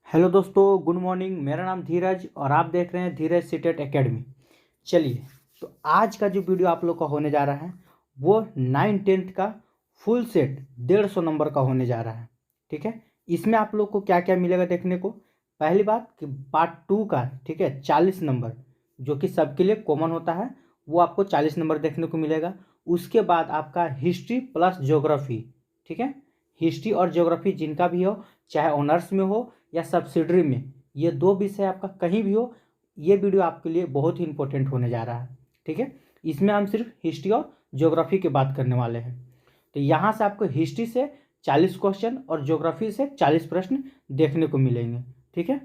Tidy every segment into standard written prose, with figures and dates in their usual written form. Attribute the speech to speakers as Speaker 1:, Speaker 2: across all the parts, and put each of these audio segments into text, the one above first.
Speaker 1: Hello दोस्तों, good morning. मेरा नाम धीरज और आप देख रहे हैं धीरज सीटेट एकेडमी। चलिए, तो आज का जो वीडियो आप लोग का होने जा रहा है वो 9th-10th का फुल सेट 150 नंबर का होने जा रहा है। ठीक है, इसमें आप लोग को क्या क्या मिलेगा देखने को। पहली बात कि पार्ट 2 का, ठीक है, 40 नंबर जो कि सबके लिए कॉमन होता है, वो आपको 40 नंबर देखने को मिलेगा। उसके बाद आपका हिस्ट्री प्लस ज्योग्राफी, ठीक है, हिस्ट्री और ज्योग्राफी जिनका भी हो, चाहे ऑनर्स में हो या सब्सिडरी में, ये दो विषय आपका कहीं भी हो, ये वीडियो आपके लिए बहुत ही इंपॉर्टेंट होने जा रहा है। ठीक है, इसमें हम सिर्फ हिस्ट्री और ज्योग्राफी की बात करने वाले हैं। तो यहाँ से आपको हिस्ट्री से 40 क्वेश्चन और ज्योग्राफी से 40 प्रश्न देखने को मिलेंगे। ठीक है,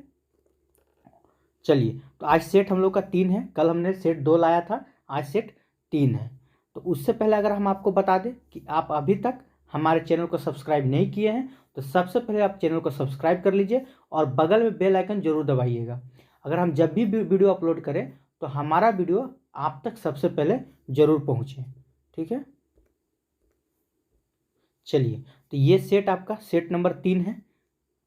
Speaker 1: चलिए, तो आज सेट हम लोग का 3 है। कल हमने सेट 2 लाया था, आज सेट 3 है। तो उससे पहले अगर हम आपको बता दें कि आप अभी तक हमारे चैनल को सब्सक्राइब नहीं किए हैं तो सबसे पहले आप चैनल को सब्सक्राइब कर लीजिए और बगल में बेल आइकन जरूर दबाइएगा। अगर हम जब भी वीडियो अपलोड करें तो हमारा वीडियो आप तक सबसे पहले जरूर पहुँचे। ठीक है, चलिए, तो ये सेट आपका सेट नंबर 3 है।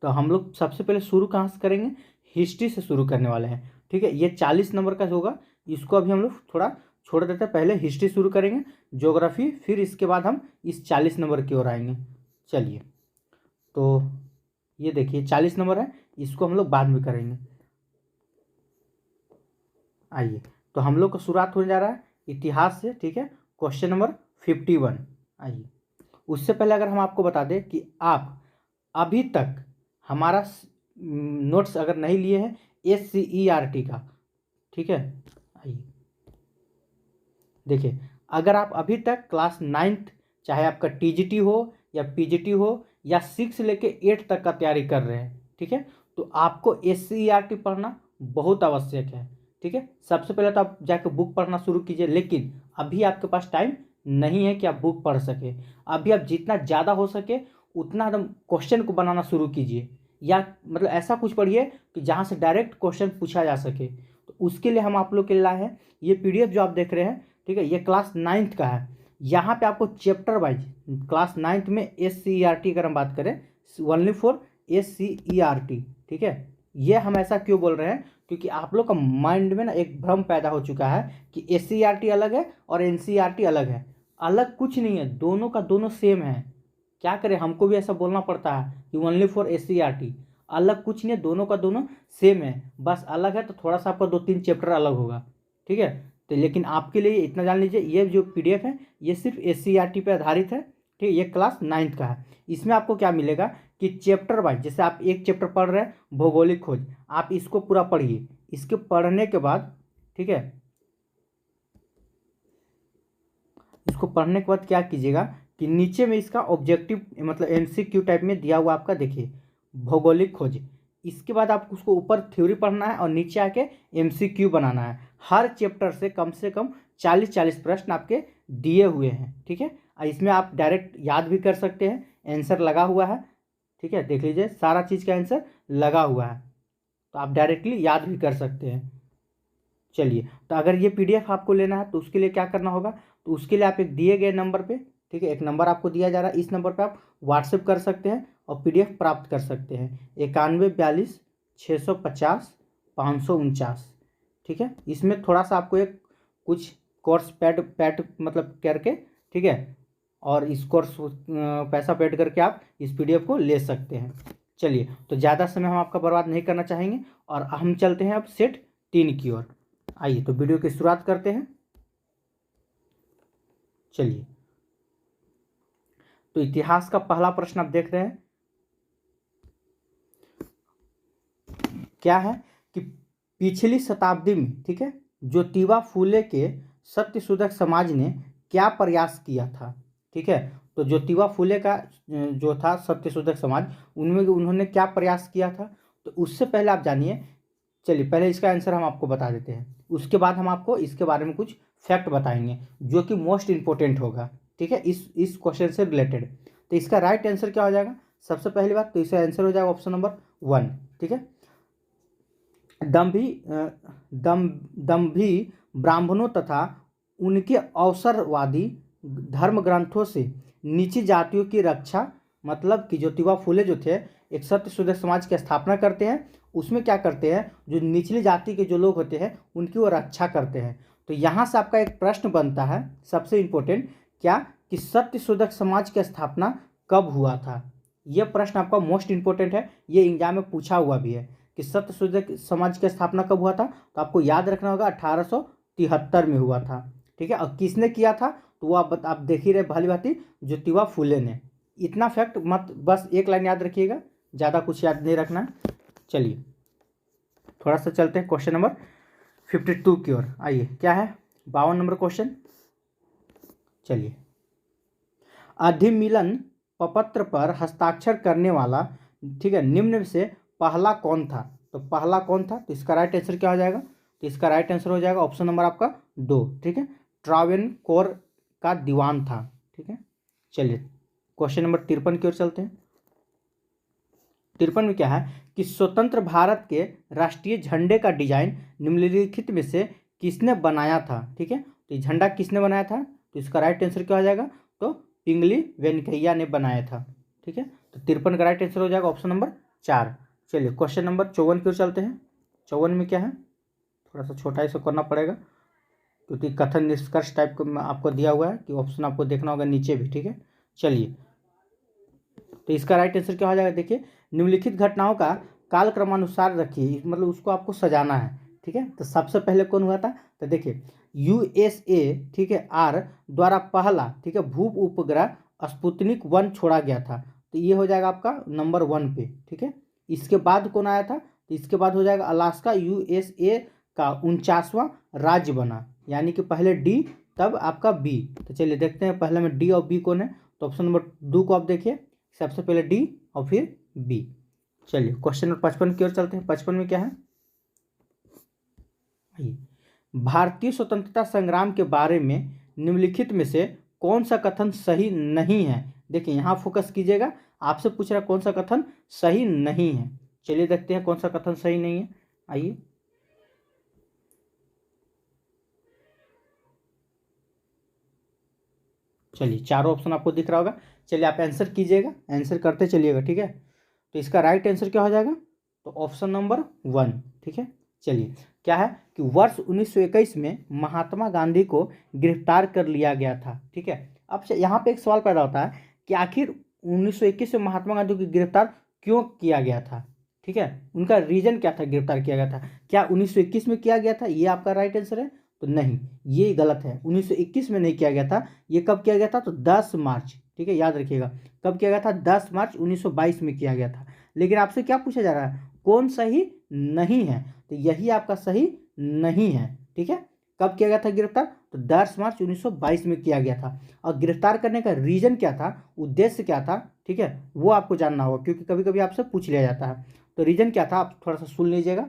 Speaker 1: तो हम लोग सबसे पहले शुरू कहाँ से करेंगे, हिस्ट्री से शुरू करने वाले हैं। ठीक है, ये 40 नंबर का होगा, इसको अभी हम लोग थोड़ा छोड़ देते हैं। पहले हिस्ट्री शुरू करेंगे, ज्योग्राफी, फिर इसके बाद हम इस 40 नंबर की ओर आएंगे। चलिए, तो ये देखिए 40 नंबर है, इसको हम लोग बाद में करेंगे। आइए, तो हम लोग का शुरुआत होने जा रहा है इतिहास से। ठीक है, क्वेश्चन नंबर 51। आइए, उससे पहले अगर हम आपको बता दें कि आप अभी तक हमारा नोट्स अगर नहीं लिए हैं SCERT का, ठीक है, आइए देखिए, अगर आप अभी तक क्लास 9th, चाहे आपका TGT हो या PGT हो या 6 लेके 8 तक का तैयारी कर रहे हैं, ठीक है, तो आपको SCERT पढ़ना बहुत आवश्यक है। ठीक है, सबसे पहले तो आप जाकर बुक पढ़ना शुरू कीजिए, लेकिन अभी आपके पास टाइम नहीं है कि आप बुक पढ़ सके। अभी आप जितना ज़्यादा हो सके उतना एकदम क्वेश्चन को बनाना शुरू कीजिए, या मतलब ऐसा कुछ पढ़िए कि जहाँ से डायरेक्ट क्वेश्चन पूछा जा सके। तो उसके लिए हम आप लोग के लिए लाए हैं ये PDF जो आप देख रहे हैं। ठीक है, ये क्लास 9th का है। यहाँ पे आपको चैप्टर वाइज क्लास 9th में SCERT अगर हम बात करें, ओनली फॉर SCERT। ठीक है, ये हम ऐसा क्यों बोल रहे हैं, क्योंकि आप लोग का माइंड में ना एक भ्रम पैदा हो चुका है कि SCERT अलग है और NCERT अलग है। अलग कुछ नहीं है, दोनों का दोनों सेम है। क्या करें, हमको भी ऐसा बोलना पड़ता है कि ओनली फॉर SCERT। अलग कुछ नहीं है, दोनों का दोनों सेम है, बस अलग है तो थोड़ा सा आपका 2-3 चैप्टर अलग होगा। ठीक है, तो लेकिन आपके लिए इतना जान लीजिए, ये जो PDF है ये सिर्फ SCERT पे आधारित है। ठीक है, ये क्लास 9th का है। इसमें आपको क्या मिलेगा कि चैप्टर वाइज, जैसे आप एक चैप्टर पढ़ रहे हैं भौगोलिक खोज, आप इसको पूरा पढ़िए। इसके पढ़ने के बाद, ठीक है, इसको पढ़ने के बाद क्या कीजिएगा कि नीचे में इसका ऑब्जेक्टिव मतलब MCQ टाइप में दिया हुआ आपका, देखिए भौगोलिक खोज। इसके बाद आपको उसको ऊपर थ्योरी पढ़ना है और नीचे आके MCQ बनाना है। हर चैप्टर से कम 40-40 प्रश्न आपके दिए हुए हैं। ठीक है, इसमें आप डायरेक्ट याद भी कर सकते हैं, आंसर लगा हुआ है। ठीक है, देख लीजिए सारा चीज़ का आंसर लगा हुआ है, तो आप डायरेक्टली याद भी कर सकते हैं। चलिए, तो अगर ये PDF आपको लेना है तो उसके लिए क्या करना होगा, तो उसके लिए आप एक दिए गए नंबर पे, ठीक है, एक नंबर आपको दिया जा रहा है, इस नंबर पे आप व्हाट्सएप कर सकते हैं और PDF प्राप्त कर सकते हैं 9142-650-549। ठीक है, इसमें थोड़ा सा आपको एक कुछ कोर्स पैड मतलब करके, ठीक है, और इस कोर्स पैसा पेड करके आप इस PDF को ले सकते हैं। चलिए, तो ज़्यादा समय हम आपका बर्बाद नहीं करना चाहेंगे और हम चलते हैं अब सेट 3 की ओर। आइए, तो वीडियो की शुरुआत करते हैं। चलिए, तो इतिहास का पहला प्रश्न आप देख रहे हैं, क्या है कि पिछली शताब्दी में, ठीक है, ज्योतिबा फूले के सत्यशोधक समाज ने क्या प्रयास किया था। ठीक है, तो ज्योतिबा फूले का जो था सत्यशोधक समाज, उनमें उन्होंने क्या प्रयास किया था, तो उससे पहले आप जानिए। चलिए, पहले इसका आंसर हम आपको बता देते हैं, उसके बाद हम आपको इसके बारे में कुछ फैक्ट बताएंगे जो कि मोस्ट इंपॉर्टेंट होगा। ठीक है, इस क्वेश्चन से रिलेटेड। तो इसका राइट आंसर क्या हो जाएगा, सबसे पहली बात तो इसका आंसर हो जाएगा ऑप्शन नंबर 1। ठीक है, दम्भी ब्राह्मणों तथा उनके अवसरवादी धर्म ग्रंथों से नीची जातियों की रक्षा, मतलब कि ज्योतिबा फूले जो थे एक सत्यशोधक समाज की स्थापना करते हैं। उसमें क्या करते हैं, जो निचली जाति के जो लोग होते हैं उनकी वो रक्षा करते हैं। तो यहाँ से आपका एक प्रश्न बनता है सबसे इम्पोर्टेंट, क्या कि सत्यशोधक समाज की स्थापना कब हुआ था। यह प्रश्न आपका मोस्ट इंपॉर्टेंट है, ये एग्जाम में पूछा हुआ भी है कि सत्यशोधक समाज की स्थापना कब हुआ था। तो आपको याद रखना होगा 1873 में हुआ था, ठीक है। और किसने किया था, तो वो आप देख ही रहे भली भांति, ज्योतिबा फुले ने। इतना फैक्ट मत, बस एक लाइन याद रखिएगा, ज़्यादा कुछ याद नहीं रखना है। चलिए थोड़ा सा चलते हैं क्वेश्चन नंबर 52 की ओर। आइए, क्या है 52 नंबर क्वेश्चन। चलिए, अधिमिलन प्रपत्र पर हस्ताक्षर करने वाला, ठीक है, निम्न में से पहला कौन था। तो पहला कौन था, तो इसका राइट आंसर क्या हो जाएगा, तो इसका राइट आंसर हो जाएगा ऑप्शन नंबर आपका 2, ठीक है, ट्रावेनकोर का दीवान था, ठीक है। चलिए क्वेश्चन नंबर 53 की ओर चलते हैं। 53 में क्या है कि स्वतंत्र भारत के राष्ट्रीय झंडे का डिजाइन निम्नलिखित में से किसने बनाया था, ठीक है। तो झंडा किसने बनाया था, तो इसका राइट आंसर क्या हो जाएगा, तो पिंगली वेंकैया ने बनाया था, ठीक है। तो 53 का राइट आंसर हो जाएगा ऑप्शन नंबर 4। चलिए क्वेश्चन नंबर 54 की ओर चलते हैं। 54 में क्या है, थोड़ा सा छोटा ही से करना पड़ेगा क्योंकि कथन निष्कर्ष टाइप का आपको दिया हुआ है कि ऑप्शन आपको देखना होगा नीचे भी, ठीक है। चलिए, तो इसका राइट आंसर क्या हो जाएगा, देखिए, निम्नलिखित घटनाओं का कालक्रमानुसार रखिए, मतलब उसको आपको सजाना है, ठीक है। तो सबसे पहले कौन हुआ था, तो देखिए USA, ठीक है, आर द्वारा पहला, ठीक है, भू उपग्रह स्पुतनिक 1 छोड़ा गया था। तो ये हो जाएगा आपका नंबर 1 पे, ठीक है। इसके बाद कौन आया था, तो इसके बाद हो जाएगा अलास्का USA का 49वां राज्य बना, यानी कि पहले डी तब आपका बी। तो चलिए देखते हैं पहले में डी और बी कौन है, तो ऑप्शन नंबर 2 को आप देखिए, सबसे पहले डी और फिर बी। चलिए क्वेश्चन नंबर 55 की ओर चलते हैं। 55 में क्या है, भारतीय स्वतंत्रता संग्राम के बारे में निम्नलिखित में से कौन सा कथन सही नहीं है। देखिए यहाँ फोकस कीजिएगा, आपसे पूछ रहा है कौन सा कथन सही नहीं है। चलिए देखते हैं कौन सा कथन सही नहीं है। आइए, चलिए चारों ऑप्शन आपको दिख रहा होगा। चलिए आप आंसर कीजिएगा, आंसर करते चलिएगा, ठीक है। तो इसका राइट आंसर क्या हो जाएगा, तो ऑप्शन नंबर 1, ठीक है। चलिए, क्या है कि वर्ष 1921 में महात्मा गांधी को गिरफ्तार कर लिया गया था, ठीक है। अब यहाँ पे एक सवाल पैदा होता है कि आखिर 1921 में महात्मा गांधी को गिरफ्तार क्यों किया गया था, ठीक है। उनका रीजन क्या था गिरफ्तार किया गया था, क्या 1921 में किया गया था, ये आपका राइट आंसर है, तो नहीं, ये गलत है। 1921 में नहीं किया गया था, ये कब किया गया था, तो 10 मार्च, ठीक है, याद रखिएगा कब किया गया था, 10 मार्च 1922 में किया गया था। लेकिन आपसे क्या पूछा जा रहा है, कौन सही नहीं है, तो यही आपका सही नहीं है, ठीक है। कब किया गया था गिरफ्तार, तो 10 मार्च 1922 में किया गया था। और गिरफ्तार करने का रीजन क्या था, उद्देश्य क्या था, ठीक है, वो आपको जानना होगा क्योंकि कभी कभी आपसे पूछ लिया जाता है। तो रीजन क्या था, आप थोड़ा सा सुन लीजिएगा।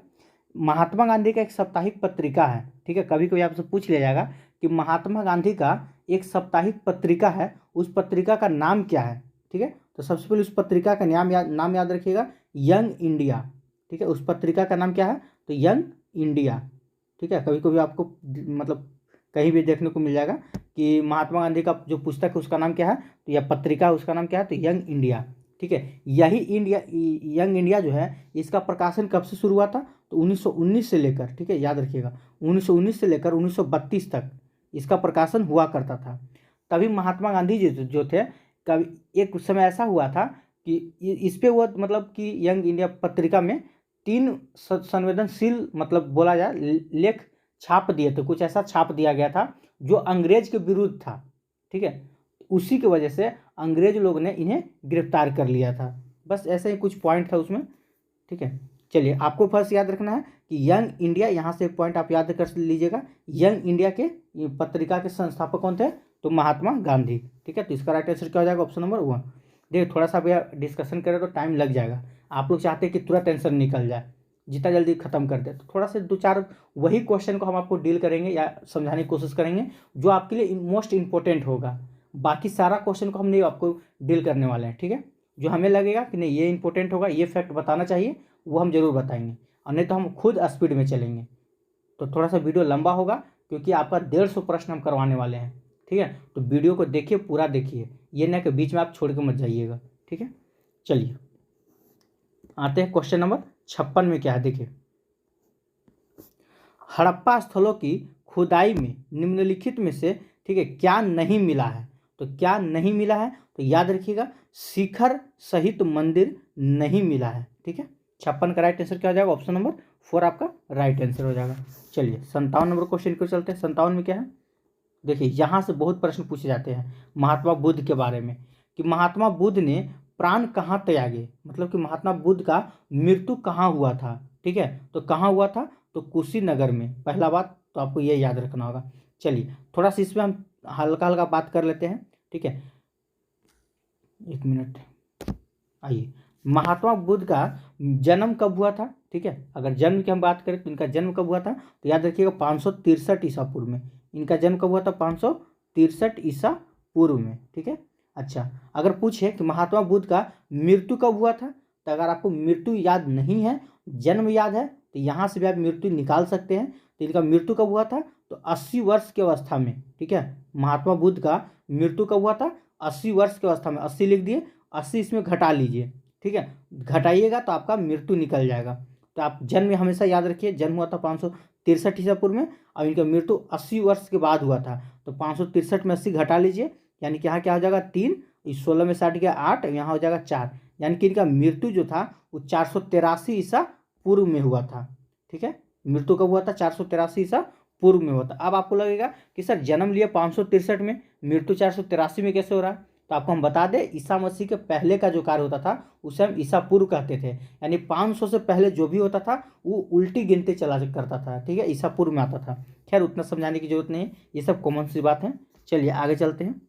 Speaker 1: महात्मा गांधी का एक साप्ताहिक पत्रिका है, ठीक है, कभी कभी आपसे पूछ लिया जाएगा कि महात्मा गांधी का एक साप्ताहिक पत्रिका है, उस पत्रिका का नाम क्या है, ठीक है। तो सबसे पहले उस पत्रिका का नाम याद रखिएगा, यंग इंडिया, ठीक है। उस पत्रिका का नाम क्या है, तो यंग इंडिया, ठीक है। कभी कभी आपको मतलब कहीं भी देखने को मिल जाएगा कि महात्मा गांधी का जो पुस्तक है उसका नाम क्या है, तो यह पत्रिका उसका नाम क्या है, तो यंग इंडिया, ठीक है। यही इंडिया, यंग इंडिया जो है इसका प्रकाशन कब से शुरू हुआ था, तो 1919 से लेकर, ठीक है, याद रखिएगा 1919 से लेकर 1932 तक इसका प्रकाशन हुआ करता था। तभी महात्मा गांधी जी जो थे, कभी एक समय ऐसा हुआ था कि इस पे वो मतलब कि यंग इंडिया पत्रिका में 3 संवेदनशील मतलब बोला जाए लेख छाप दिए थे, कुछ ऐसा छाप दिया गया था जो अंग्रेज के विरुद्ध था, ठीक है। उसी की वजह से अंग्रेज लोग ने इन्हें गिरफ्तार कर लिया था। बस ऐसे ही कुछ पॉइंट था उसमें, ठीक है। चलिए आपको फर्स्ट याद रखना है कि यंग इंडिया, यहाँ से एक पॉइंट आप याद कर लीजिएगा, यंग इंडिया के पत्रिका के संस्थापक कौन थे, तो महात्मा गांधी, ठीक है। तो इसका राइट आंसर क्या हो जाएगा, ऑप्शन नंबर 1। देखिए थोड़ा सा भैया डिस्कशन करें तो टाइम लग जाएगा, आप लोग चाहते हैं कि तुरंत आंसर निकल जाए, जितना जल्दी खत्म कर दे, तो थोड़ा सा 2-4 वही क्वेश्चन को हम आपको डील करेंगे या समझाने की कोशिश करेंगे जो आपके लिए मोस्ट इंपॉर्टेंट होगा। बाकी सारा क्वेश्चन को हम नहीं आपको डील करने वाले हैं, ठीक है। जो हमें लगेगा कि नहीं ये इंपॉर्टेंट होगा, ये फैक्ट बताना चाहिए, वो हम जरूर बताएंगे, और नहीं तो हम खुद स्पीड में चलेंगे। तो थोड़ा सा वीडियो लंबा होगा क्योंकि आपका 150 प्रश्न हम करवाने वाले हैं, ठीक है। तो वीडियो को देखिए, पूरा देखिए, ये ना कि बीच में आप छोड़ के मत जाइएगा, ठीक है। चलिए आते हैं क्वेश्चन नंबर 56 में क्या है, देखिए। हड़प्पा स्थलों की खुदाई में निम्नलिखित में से, ठीक है, क्या नहीं मिला है? तो क्या नहीं मिला है? तो याद रखिएगा, शिखर सहित मंदिर नहीं मिला है, ठीक है। 56 का राइट आंसर क्या हो जाएगा? ऑप्शन नंबर 4 आपका राइट आंसर हो जाएगा। चलिए 57 नंबर क्वेश्चन को चलते हैं। 57 में क्या है, देखिए, यहाँ से बहुत प्रश्न पूछे जाते हैं महात्मा बुद्ध के बारे में, कि महात्मा बुद्ध ने प्राण कहाँ त्यागे, मतलब कि महात्मा बुद्ध का मृत्यु कहाँ हुआ था, ठीक है। तो कहाँ हुआ था? तो कुशीनगर में, पहला बात तो आपको ये याद रखना होगा। चलिए थोड़ा सा इसमें हम हल्का हल्का बात कर लेते हैं, ठीक है। एक मिनट, आइए। महात्मा बुद्ध का जन्म कब हुआ था, ठीक है। अगर जन्म की हम बात करें तो इनका जन्म कब हुआ था, तो याद रखिएगा 563 ईसा पूर्व में। इनका जन्म कब हुआ था? 563 ईसा पूर्व में, ठीक है। अच्छा, अगर पूछे कि महात्मा बुद्ध का मृत्यु कब हुआ था, तो अगर आपको मृत्यु याद नहीं है, जन्म याद है, तो यहाँ से भी आप मृत्यु निकाल सकते हैं। तो इनका मृत्यु कब हुआ था? तो 80 वर्ष की अवस्था में, ठीक है। महात्मा बुद्ध का मृत्यु कब हुआ था? 80 वर्ष की अवस्था में। 80 लिख दिए, 80 इसमें घटा लीजिए, ठीक है। घटाइएगा तो आपका मृत्यु निकल जाएगा। तो आप जन्म हमेशा याद रखिए, जन्म हुआ था 563 ईसा पूर्व में, और इनका मृत्यु 80 वर्ष के बाद हुआ था। तो 563 में 80 घटा लीजिए, यानी कि यहाँ क्या हो जाएगा? 3, इस 16 में 60 गया 8, यहाँ हो जाएगा 4, यानी कि इनका मृत्यु जो था वो 483 ईसा पूर्व में हुआ था, ठीक है। मृत्यु कब हुआ था? 483 ईसा पूर्व में हुआ था। अब आपको लगेगा कि सर जन्म लिया 563 में, मृत्यु 483 में कैसे हो रहा है? तो आपको हम बता दें, ईसा मसीह के पहले का जो कार्य होता था उसे हम ईसा पूर्व कहते थे, यानी 500 से पहले जो भी होता था वो उल्टी गिनती चला करता था, ठीक है, ईसा पूर्व में आता था। खैर उतना समझाने की जरूरत नहीं है, ये सब कॉमन सी बात है। चलिए आगे चलते हैं।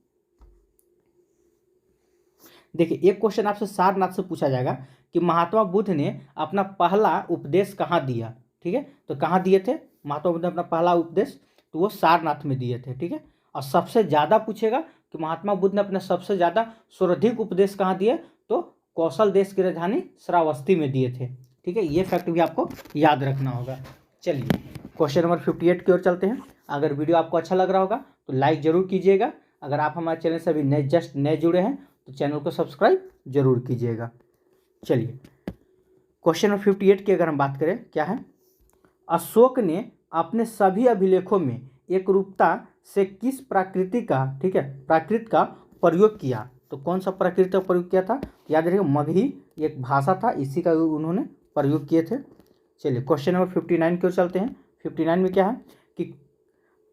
Speaker 1: देखिए एक क्वेश्चन आपसे सारनाथ से पूछा जाएगा कि महात्मा बुद्ध ने अपना पहला उपदेश कहाँ दिया, ठीक है। तो कहाँ दिए थे महात्मा बुद्ध ने अपना पहला उपदेश? तो वो सारनाथ में दिए थे, ठीक है। और सबसे ज़्यादा पूछेगा कि महात्मा बुद्ध ने अपना सबसे ज़्यादा सर्वाधिक उपदेश कहाँ दिए, तो कौशल देश की राजधानी श्रावस्ती में दिए थे, ठीक है। ये फैक्ट भी आपको याद रखना होगा। चलिए क्वेश्चन नंबर 58 की ओर चलते हैं। अगर वीडियो आपको अच्छा लग रहा होगा तो लाइक ज़रूर कीजिएगा। अगर आप हमारे चैनल से अभी नए जुड़े हैं तो चैनल को सब्सक्राइब जरूर कीजिएगा। चलिए क्वेश्चन नंबर 58 की अगर हम बात करें, क्या है? अशोक ने अपने सभी अभिलेखों में एक रूपता से किस प्राकृति का, ठीक है, प्राकृत का प्रयोग किया? तो कौन सा प्राकृत का प्रयोग किया था? याद रखिए मगही एक भाषा था, इसी का उन्होंने प्रयोग किए थे। चलिए क्वेश्चन नंबर 59 की ओर चलते हैं। 59 में क्या है कि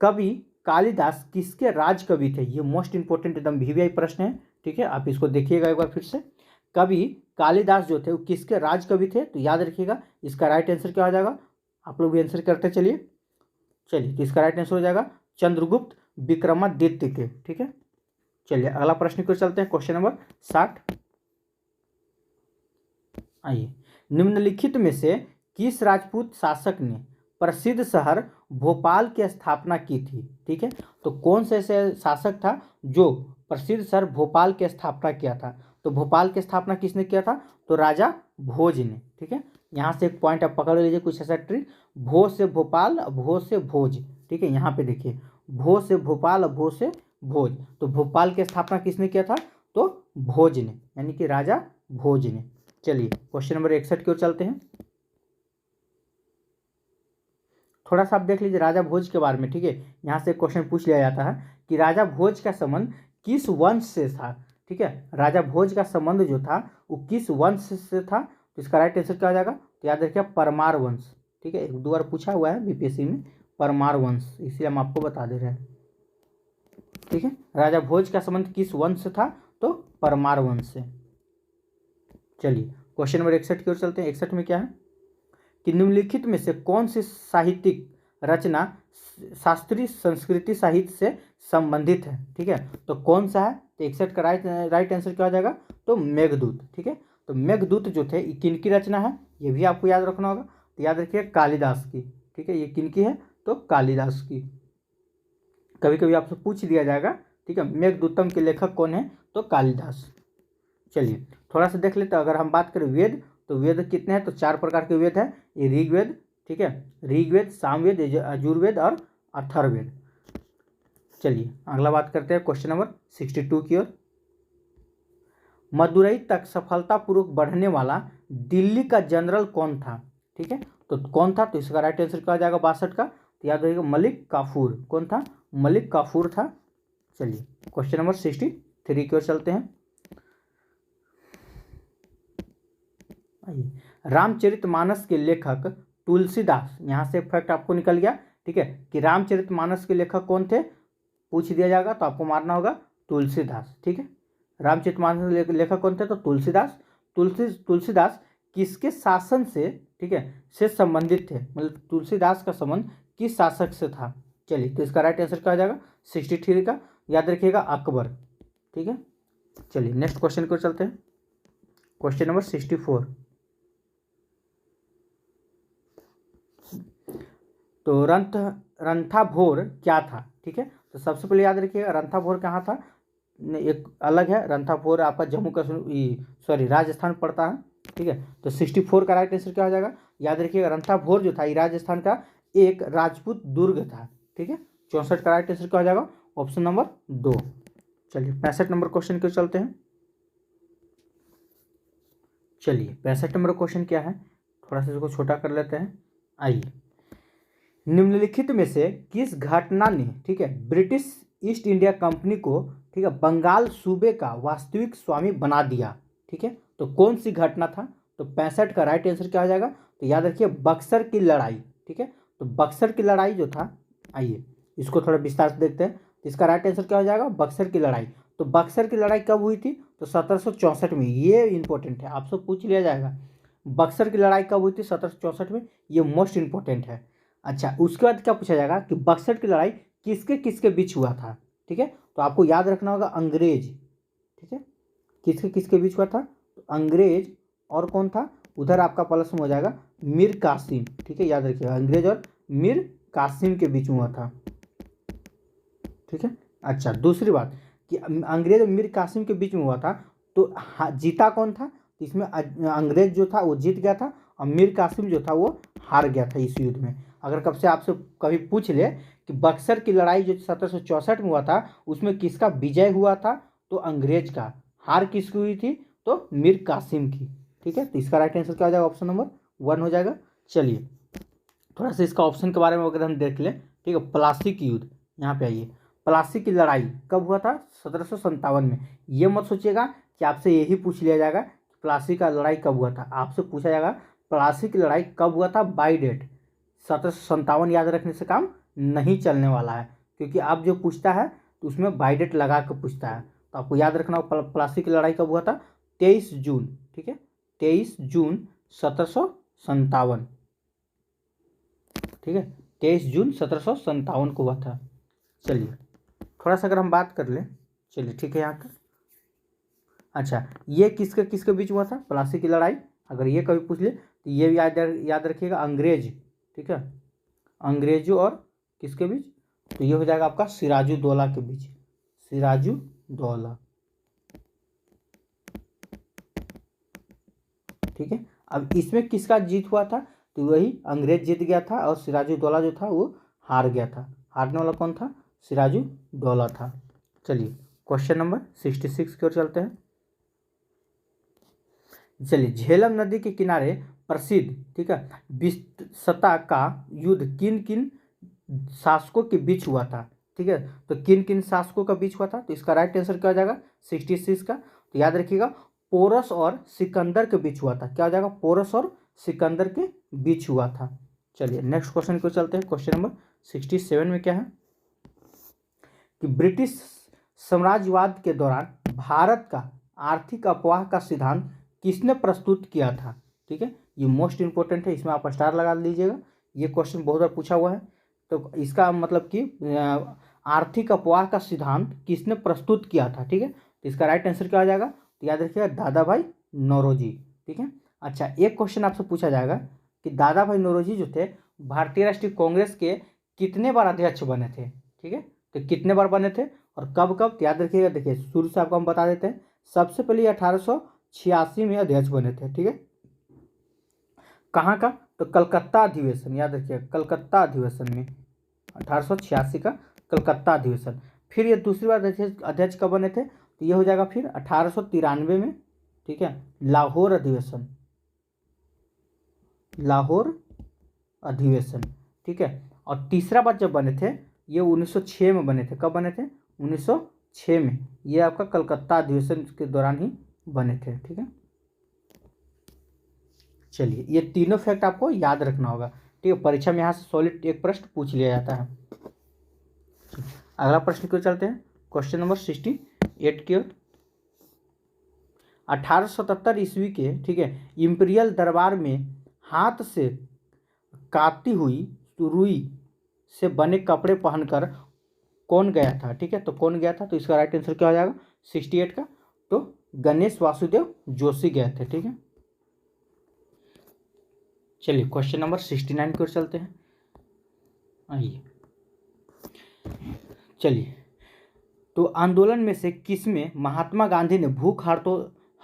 Speaker 1: कवि कालिदास किसके राज कवि थे? ये मोस्ट इंपॉर्टेंट एकदम वीवीआई प्रश्न है, ठीक है। आप इसको देखिएगा एक बार फिर से। कवि कालिदास जो थे वो किसके राज कवि थे? तो याद रखिएगा इसका राइट आंसर क्या हो जाएगा? आप लोग भी आंसर करते चलिए। तो इसका राइट आंसर हो जाएगा चंद्रगुप्त विक्रमादित्य के, ठीक है। चलिए अगला प्रश्न की ओर चलते हैं, क्वेश्चन नंबर 60। आइए, निम्नलिखित में से किस राजपूत शासक ने प्रसिद्ध शहर भोपाल की स्थापना की थी, ठीक है। तो कौन से ऐसे शासक था जो प्रसिद्ध शहर भोपाल की स्थापना किया था? तो भोपाल की स्थापना किसने किया था? तो राजा भोज ने, ठीक है। यहाँ से एक पॉइंट आप पकड़ लीजिए, कुछ ऐसा ट्रिक, भोज से भोपाल, भोज से भोज, ठीक है। यहाँ पे देखिए भोज से भोपाल, भोज से भोज, तो भोपाल की स्थापना किसने किया था? तो भोज ने, यानी कि राजा भोज ने। चलिए क्वेश्चन नंबर 61 की ओर चलते हैं। थोड़ा सा आप देख लीजिए राजा भोज के बारे में, ठीक है। यहाँ से क्वेश्चन पूछ लिया जाता है कि राजा भोज का संबंध किस वंश से था, ठीक है। राजा भोज का संबंध जो था वो किस वंश से था? तो इसका राइट आंसर क्या हो जाएगा? तो याद रखिए परमार वंश, ठीक है। एक दो बार पूछा हुआ है बीपीएससी में परमार वंश, इसलिए हम आपको बता दे रहे हैं, ठीक है। राजा भोज का संबंध किस वंश से था? तो परमार वंश से। चलिए क्वेश्चन नंबर 61 की ओर चलते हैं। 61 में क्या है कि निम्नलिखित में से कौन सी साहित्यिक रचना शास्त्रीय संस्कृति साहित्य से संबंधित है, ठीक है। तो कौन सा है? तो 61 का राइट आंसर क्या हो जाएगा? तो मेघदूत, ठीक है। तो मेघदूत जो थे ये किनकी रचना है? ये भी आपको याद रखना होगा। तो याद रखिए कालिदास की, ठीक है। ये किनकी है? तो कालिदास की। कभी कभी आपसे पूछ दिया जाएगा, ठीक है, मेघदूतम के लेखक कौन है? तो कालिदास। चलिए थोड़ा सा देख लेते हैं। अगर हम बात करें वेद, तो वेद कितने हैं? तो 4 प्रकार के वेद हैं। ये ऋग्वेद, ठीक है, ऋग्वेद, सामवेद, यजुर्वेद और अथर्ववेद। चलिए अगला बात करते हैं क्वेश्चन नंबर 62 की ओर। मदुरई तक सफलतापूर्वक बढ़ने वाला दिल्ली का जनरल कौन था? ठीक है, तो कौन था? तो इसका राइट आंसर क्या हो जाएगा 62 का? तो याद रखिएगा मलिक काफूर। कौन था? मलिक काफूर था। चलिए क्वेश्चन नंबर 63 की ओर चलते हैं। रामचरितमानस के लेखक तुलसीदास, यहाँ से फैक्ट आपको निकल गया। ठीक है, कि रामचरितमानस के लेखक कौन थे पूछ दिया जाएगा तो आपको मारना होगा तुलसीदास। ठीक है, रामचरितमानस के लेखक कौन थे? तो तुलसीदास। तुलसीदास किसके शासन से, ठीक है, से संबंधित थे? मतलब तुलसीदास का संबंध किस शासक से था? चलिए, तो इसका राइट आंसर क्या हो जाएगा 63 का? याद रखिएगा अकबर। ठीक है, चलिए नेक्स्ट क्वेश्चन को चलते हैं। Question number 64। तो रंथाभोर क्या था? ठीक है, तो सबसे पहले याद रखिएगा रंथाभोर कहाँ था? एक अलग है, रंथाभोर आपका जम्मू कश्मीर, सॉरी राजस्थान पड़ता है। ठीक है, तो 64 का राइट आंसर क्या हो जाएगा? याद रखिएगा रंथाभोर जो था ये राजस्थान का एक राजपूत दुर्ग था। ठीक है, 64 का राइट आंसर क्या हो जाएगा? Option number 2। चलिए 65 नंबर क्वेश्चन के चलते हैं। चलिए 65 नंबर क्वेश्चन क्या है, थोड़ा सा इसको छोटा कर लेते हैं। आइए, निम्नलिखित में से किस घटना ने, ठीक है, ब्रिटिश ईस्ट इंडिया कंपनी को, ठीक है, बंगाल सूबे का वास्तविक स्वामी बना दिया? ठीक है, तो कौन सी घटना था? तो 65 का राइट आंसर क्या हो जाएगा? तो याद रखिए बक्सर की लड़ाई। ठीक है, तो बक्सर की लड़ाई जो था, आइए इसको थोड़ा विस्तार से देखते हैं। इसका राइट आंसर क्या हो जाएगा? बक्सर की लड़ाई। तो बक्सर की लड़ाई कब हुई थी? तो 1764 में। ये इंपॉर्टेंट है, आपसे पूछ लिया जाएगा बक्सर की लड़ाई कब हुई थी 1764 में, ये मोस्ट इंपॉर्टेंट है। अच्छा, उसके बाद क्या पूछा जाएगा कि बक्सर की लड़ाई किसके किसके बीच हुआ था? ठीक है, तो आपको याद रखना होगा अंग्रेज। ठीक है, किसके किसके बीच हुआ था? तो अंग्रेज और कौन था उधर? आपका प्लस में हो जाएगा मीर कासिम। ठीक है, याद रखिएगा अंग्रेज और मीर कासिम के बीच में हुआ था। ठीक है, अच्छा दूसरी बात कि अंग्रेज और मीर कासिम के बीच में हुआ था, तो जीता कौन था? तो इसमें अंग्रेज जो था वो जीत गया था और मीर कासिम जो था वो हार गया था इस युद्ध में। अगर कब से आपसे कभी पूछ ले कि बक्सर की लड़ाई जो 1764 में हुआ था उसमें किसका विजय हुआ था? तो अंग्रेज का। हार किसकी हुई थी? तो मीर कासिम की। ठीक है, तो इसका राइट आंसर क्या हो जाएगा? ऑप्शन नंबर 1 हो जाएगा। चलिए थोड़ा सा इसका ऑप्शन के बारे में अगर हम देख लें। ठीक है, प्लासी की युद्ध, यहाँ पे आइए, प्लासी की लड़ाई कब हुआ था? 1757 में। ये मत सोचिएगा कि आपसे यही पूछ लिया जाएगा कि प्लासी का लड़ाई कब हुआ था। आपसे पूछा जाएगा प्लासी की लड़ाई कब हुआ था बाई डेट। 1757 याद रखने से काम नहीं चलने वाला है, क्योंकि आप जो पूछता है तो उसमें बाई डेट लगा कर पूछता है। तो आपको याद रखना होगा प्लासी की लड़ाई कब हुआ था? 23 जून। ठीक है, 23 जून 1757। ठीक है, 23 जून 1757 को हुआ था। चलिए थोड़ा सा अगर हम बात कर लें, चलिए ठीक है यहाँ तक। अच्छा, ये किसके किसके बीच हुआ था प्लासी की लड़ाई? अगर ये कभी पूछ ले तो ये भी याद रखिएगा अंग्रेज। ठीक है, अंग्रेजों और किसके बीच? तो ये हो जाएगा आपका सिराजुद्दौला के बीच। सिराजुद्दौला। ठीक है, अब इसमें किसका जीत हुआ था? तो वही अंग्रेज जीत गया था और सिराजुद्दौला जो था वो हार गया था। हारने वाला कौन था? सिराजुद्दौला था। चलिए क्वेश्चन नंबर 66 की ओर चलते हैं। चलिए, झेलम नदी के किनारे प्रसिद्ध, ठीक है, विस्तृतता का युद्ध किन किन शासकों के बीच हुआ था? ठीक है, तो किन किन शासकों का बीच हुआ था? तो इसका राइट आंसर क्या हो जाएगा 66 का? तो याद रखिएगा पोरस और सिकंदर के बीच हुआ था। क्या हो जाएगा? पोरस और सिकंदर के बीच हुआ था। चलिए नेक्स्ट क्वेश्चन को चलते हैं। क्वेश्चन नंबर 67 में क्या है कि ब्रिटिश साम्राज्यवाद के दौरान भारत का आर्थिक अपवाह का सिद्धांत किसने प्रस्तुत किया था? ठीक है, ये मोस्ट इंपॉर्टेंट है, इसमें आप स्टार लगा लीजिएगा। ये क्वेश्चन बहुत बार पूछा हुआ है। तो इसका मतलब कि आर्थिक अपवाह का सिद्धांत किसने प्रस्तुत किया था? ठीक है, तो इसका राइट आंसर क्या हो जाएगा? तो याद रखिएगा दादा भाई नौरोजी। ठीक है, अच्छा एक क्वेश्चन आपसे पूछा जाएगा कि दादा भाई नौरोजी जो थे भारतीय राष्ट्रीय कांग्रेस के कितने बार अध्यक्ष बने थे? ठीक है, तो कितने बार बने थे और कब कब? तो याद रखिएगा, देखिए शुरू से आपको हम बता देते हैं। सबसे पहले 1886 में अध्यक्ष बने थे। ठीक है, कहाँ का? तो कलकत्ता अधिवेशन, याद रखिएगा कलकत्ता अधिवेशन में 1886 का कलकत्ता अधिवेशन। फिर ये दूसरी बार अध्यक्ष कब बने थे? तो ये हो जाएगा फिर 1893 में। ठीक है, लाहौर अधिवेशन। लाहौर अधिवेशन, ठीक है। और तीसरा बार जब बने थे ये 1906 में बने थे। कब बने थे? 1906 में। ये आपका कलकत्ता अधिवेशन के दौरान ही बने थे, ठीक है। चलिए, ये तीनों फैक्ट आपको याद रखना होगा, ठीक है। परीक्षा में यहाँ से सॉलिड एक प्रश्न पूछ लिया जाता है। अगला प्रश्न क्यों चलते हैं क्वेश्चन नंबर 68 की ओर। 1877 ईस्वी के, ठीक है, इंपीरियल दरबार में हाथ से काती हुई रुई से बने कपड़े पहनकर कौन गया था, ठीक है। तो कौन गया था? तो इसका राइट आंसर क्या हो जाएगा 68 का? तो गणेश वासुदेव जोशी गए थे, ठीक है। चलिए क्वेश्चन नंबर 69 की ओर चलते हैं। आइए, चलिए, तो आंदोलन में से किसमें महात्मा गांधी ने भूख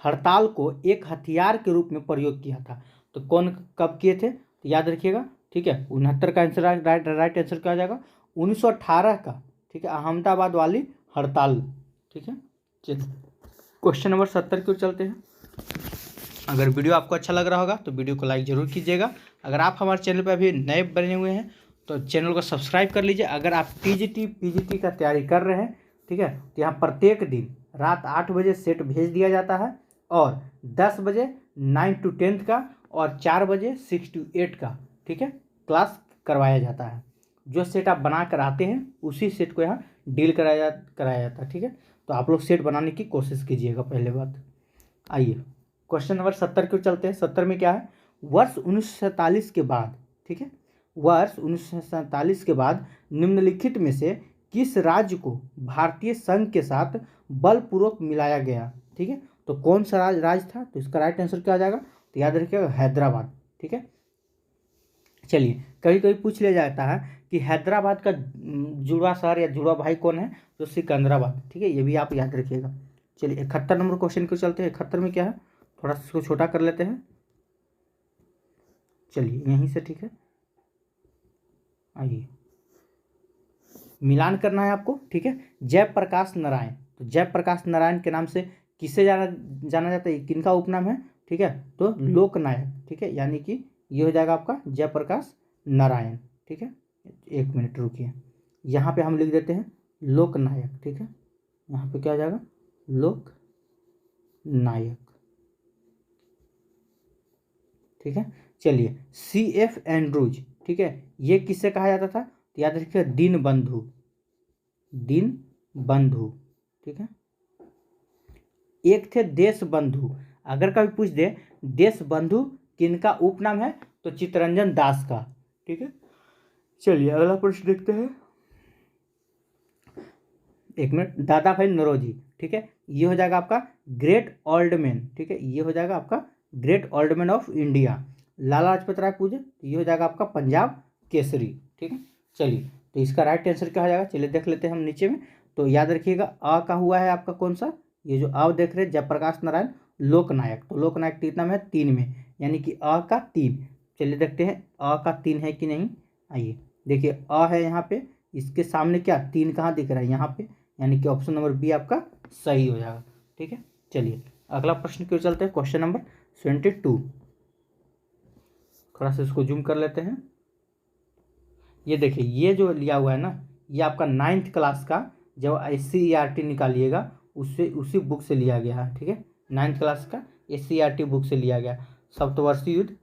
Speaker 1: हड़ताल को एक हथियार के रूप में प्रयोग किया था? तो कौन कब किए थे? तो याद रखिएगा, ठीक है। 69 का आंसर राइट आंसर क्या हो जाएगा? 1918 का, ठीक है, अहमदाबाद वाली हड़ताल, ठीक है। चलिए क्वेश्चन नंबर 70 की ओर चलते हैं। अगर वीडियो आपको अच्छा लग रहा होगा तो वीडियो को लाइक ज़रूर कीजिएगा। अगर आप हमारे चैनल पर अभी नए बने हुए हैं तो चैनल को सब्सक्राइब कर लीजिए। अगर आप टीजीटी पीजीटी का तैयारी कर रहे हैं, ठीक है, तो यहाँ प्रत्येक दिन रात 8 बजे सेट भेज दिया जाता है और 10 बजे 9 to 10 का और 4 बजे 6 to 8 का, ठीक है, क्लास करवाया जाता है। जो सेट आप बना कर आते हैं उसी सेट को यहाँ डील कराया जाता है, ठीक है। तो आप लोग सेट बनाने की कोशिश कीजिएगा, पहले बात। आइए क्वेश्चन नंबर 70 क्यों चलते हैं। 70 में क्या है? वर्ष 1947 के बाद, ठीक है, वर्ष 1947 के बाद निम्नलिखित में से किस राज्य को भारतीय संघ के साथ बलपूर्वक मिलाया गया, ठीक है। तो कौन सा राज्य था? तो इसका राइट आंसर क्या आ जाएगा? तो याद रखिएगा हैदराबाद, ठीक है। चलिए, कभी कभी पूछ लिया जाता है कि हैदराबाद का जुड़वा शहर या जुड़वा भाई कौन है? तो सिकंदराबाद, ठीक है, ये भी आप याद रखिएगा। चलिए 71 नंबर क्वेश्चन को चलते हैं। 71 में क्या है? थोड़ा सा इसको छोटा कर लेते हैं। चलिए यहीं से, ठीक है। आइए, मिलान करना है आपको, ठीक है। जयप्रकाश नारायण, तो जयप्रकाश नारायण के नाम से किसे जाना जाता है? किनका उपनाम है, ठीक है? तो लोकनायक, ठीक है, यानी कि ये हो जाएगा आपका जयप्रकाश नारायण, ठीक है। एक मिनट रुकिए, यहाँ पे हम लिख देते हैं लोकनायक, ठीक है। यहाँ पे क्या हो जाएगा? लोकनायक, ठीक है। चलिए, CF एंड्रूज, ठीक है, ये किससे कहा जाता था? तो याद रखिए दीनबंधु, दीनबंधु, ठीक है। एक थे देशबंधु। अगर कभी पूछ दे देशबंधु किनका उपनाम है, तो चित्तरंजन दास का, ठीक है। चलिए अगला प्रश्न देखते हैं। एक मिनट, दादा भाई नौरोजी, ठीक है, ये हो जाएगा आपका ग्रेट ओल्ड मैन, ठीक है, ये हो जाएगा आपका great old man of India. Lala Lajpat Rai पूछे तो ये हो जाएगा आपका पंजाब केसरी, ठीक है। चलिए, तो इसका राइट आंसर क्या हो जाएगा? चलिए देख लेते हैं हम नीचे में। तो याद रखिएगा अ का हुआ है आपका कौन सा? ये जो अ देख रहे हैं जयप्रकाश नारायण लोकनायक, तो लोकनायक कितना में है? 3 में, यानी कि अ का 3। चलिए देखते हैं अ का 3 है कि नहीं। आइए देखिए, अ है यहाँ पे, इसके सामने क्या 3 कहाँ दिख रहा है? यहाँ पे, यानी कि ऑप्शन नंबर बी आपका सही हो जाएगा, ठीक है। चलिए अगला प्रश्न क्यों चलते हैं, क्वेश्चन नंबर 72। थोड़ा सा इसको जूम कर लेते हैं। ये देखिए, ये जो लिया हुआ है ना, ये आपका 9th क्लास का जब SCERT निकालिएगा उससे उसी बुक से लिया गया है, ठीक है। 9th क्लास का SCERT बुक से लिया गया, सप्तवर्षीय युद्ध,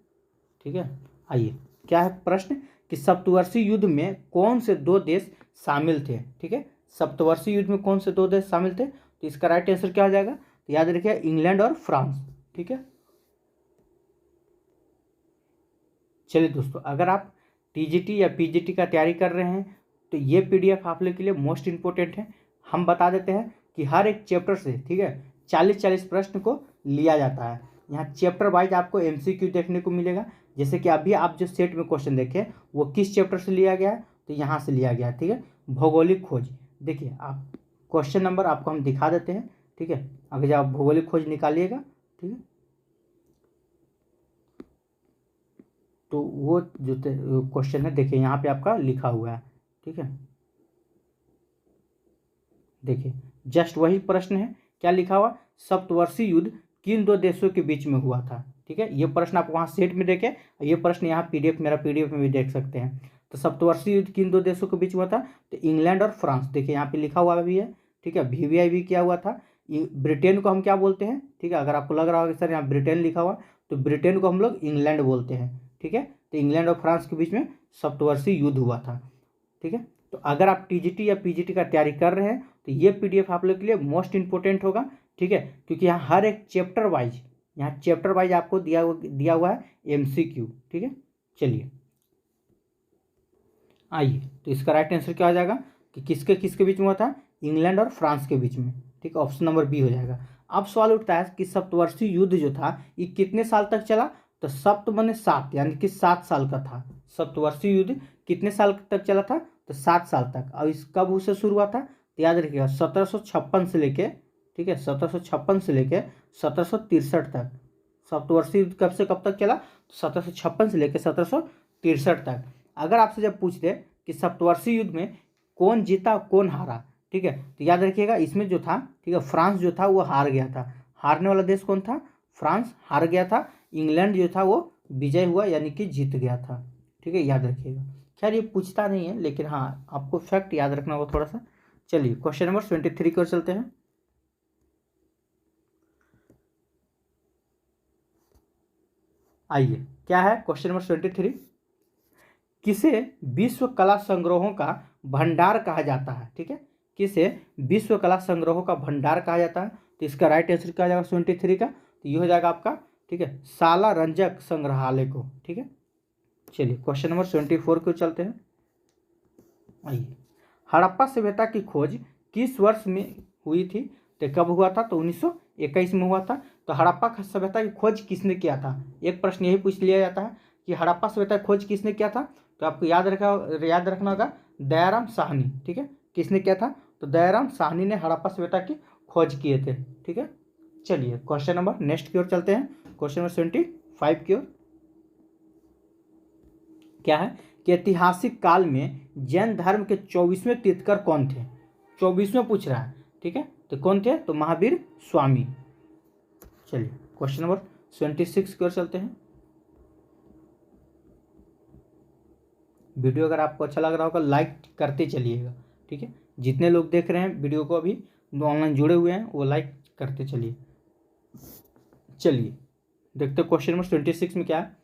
Speaker 1: ठीक है। आइए, क्या है प्रश्न कि सप्तवर्षीय युद्ध में कौन से 2 देश शामिल थे, ठीक है। सप्तवर्षीय युद्ध में कौन से 2 देश शामिल थे? तो इसका राइट आंसर क्या हो जाएगा? तो याद रखिए इंग्लैंड और फ्रांस, ठीक है। चलिए दोस्तों, अगर आप टीजीटी या पीजीटी का तैयारी कर रहे हैं तो ये PDF आप लोग के लिए मोस्ट इंपॉर्टेंट है। हम बता देते हैं कि हर एक चैप्टर से, ठीक है, 40-40 प्रश्न को लिया जाता है। यहाँ चैप्टर वाइज आपको MCQ देखने को मिलेगा। जैसे कि अभी आप जो सेट में क्वेश्चन देखें वो किस चैप्टर से लिया गया है? तो यहाँ से लिया गया है, ठीक है, भौगोलिक खोज। देखिए आप क्वेश्चन नंबर आपको हम दिखा देते हैं, ठीक है। अगर जब आप भौगोलिक खोज निकालिएगा, ठीक है, तो वो जो क्वेश्चन है देखिए यहाँ पे आपका लिखा हुआ है, ठीक है। देखिए जस्ट वही प्रश्न है, क्या लिखा हुआ? सप्तवर्षीय युद्ध किन 2 देशों के बीच में हुआ था, ठीक है, ये प्रश्न आप वहाँ सेट में देखें, ये प्रश्न यहाँ PDF मेरा PDF में भी देख सकते हैं। तो सप्तवर्षीय युद्ध किन दो देशों के बीच हुआ था? तो इंग्लैंड और फ्रांस। देखिए यहाँ पे लिखा हुआ भी है, ठीक है, VVI भी किया हुआ था। ब्रिटेन को हम क्या बोलते हैं? ठीक है, अगर आपको लग रहा होगा सर यहाँ ब्रिटेन लिखा हुआ, तो ब्रिटेन को हम लोग इंग्लैंड बोलते हैं। ठीक है, तो इंग्लैंड और फ्रांस के बीच में सप्तवर्षीय युद्ध हुआ था। ठीक है, तो अगर आप TGT या PGT का तैयारी कर रहे हैं तो ये PDF आप लोग के लिए मोस्ट इंपॉर्टेंट होगा। ठीक है, क्योंकि यहाँ हर एक चैप्टर वाइज आपको दिया हुआ है MCQ। ठीक है, चलिए आइए, तो इसका राइट आंसर क्या हो जाएगा कि किसके किसके बीच में हुआ था? इंग्लैंड और फ्रांस के बीच में। ठीक है, ऑप्शन नंबर बी हो जाएगा। अब सवाल उठता है कि सप्तवर्षीय युद्ध जो था ये कितने साल तक चला? तो सप्त माने 7, यानी कि 7 साल का था। सप्तवर्षीय युद्ध कितने साल तक चला था? तो 7 साल तक। और इस कब उसे शुरू हुआ था? तो याद रखिएगा 1756 से लेके, ठीक है, 1756 से लेके 1763 तक। सप्तवर्षीय युद्ध कब से कब तक चला? 1756 से लेकर 1763 तक। अगर आपसे जब पूछ दे कि सप्तवर्षीय युद्ध में कौन जीता कौन हारा, ठीक है, तो याद रखिएगा इसमें जो था, ठीक है, फ्रांस जो था वो हार गया था। हारने वाला देश कौन था? फ्रांस हार गया था। इंग्लैंड जो था वो विजय हुआ, यानी कि जीत गया था। ठीक है, याद रखिएगा। खैर ये पूछता नहीं है, लेकिन हाँ आपको फैक्ट याद रखना होगा थोड़ा सा। चलिए क्वेश्चन नंबर 23 की ओर चलते हैं। आइए, क्या है क्वेश्चन नंबर 23? किसे विश्व कला संग्रहों का भंडार कहा जाता है? ठीक है, किसे विश्व कला संग्रहों का भंडार कहा जाता है? तो इसका राइट आंसर क्या हो जाएगा 23 का? तो ये हो जाएगा आपका, ठीक है, साला रंजक संग्रहालय को। ठीक है, चलिए क्वेश्चन नंबर 24 को चलते हैं। आइए, हड़प्पा सभ्यता की खोज किस वर्ष में हुई थी? तो कब हुआ था? तो 1921 में हुआ था। तो हड़प्पा सभ्यता की खोज किसने किया था? एक प्रश्न यही पूछ लिया जाता है कि हड़प्पा सभ्यता की खोज किसने किया था? तो आपको याद रखना होगा दयाराम साहनी। ठीक है, किसने किया था? तो दयाराम साहनी ने हड़प्पा सभ्यता की खोज किए थे। ठीक है, चलिए क्वेश्चन नंबर नेक्स्ट की ओर चलते हैं। क्वेश्चन नंबर 25 की ओर। क्या है कि ऐतिहासिक काल में जैन धर्म के 24वें तीर्थकर कौन थे? 24वें पूछ रहा है। ठीक है, तो कौन थे? तो महावीर स्वामी। चलिए क्वेश्चन नंबर 26 की ओर चलते हैं। वीडियो अगर आपको अच्छा लग रहा होगा लाइक करते चलिएगा। ठीक है, जितने लोग देख रहे हैं वीडियो को अभी ऑनलाइन जुड़े हुए हैं वो लाइक करते चलिए। चलिए देखते हैं क्वेश्चन नंबर 26 में क्या है।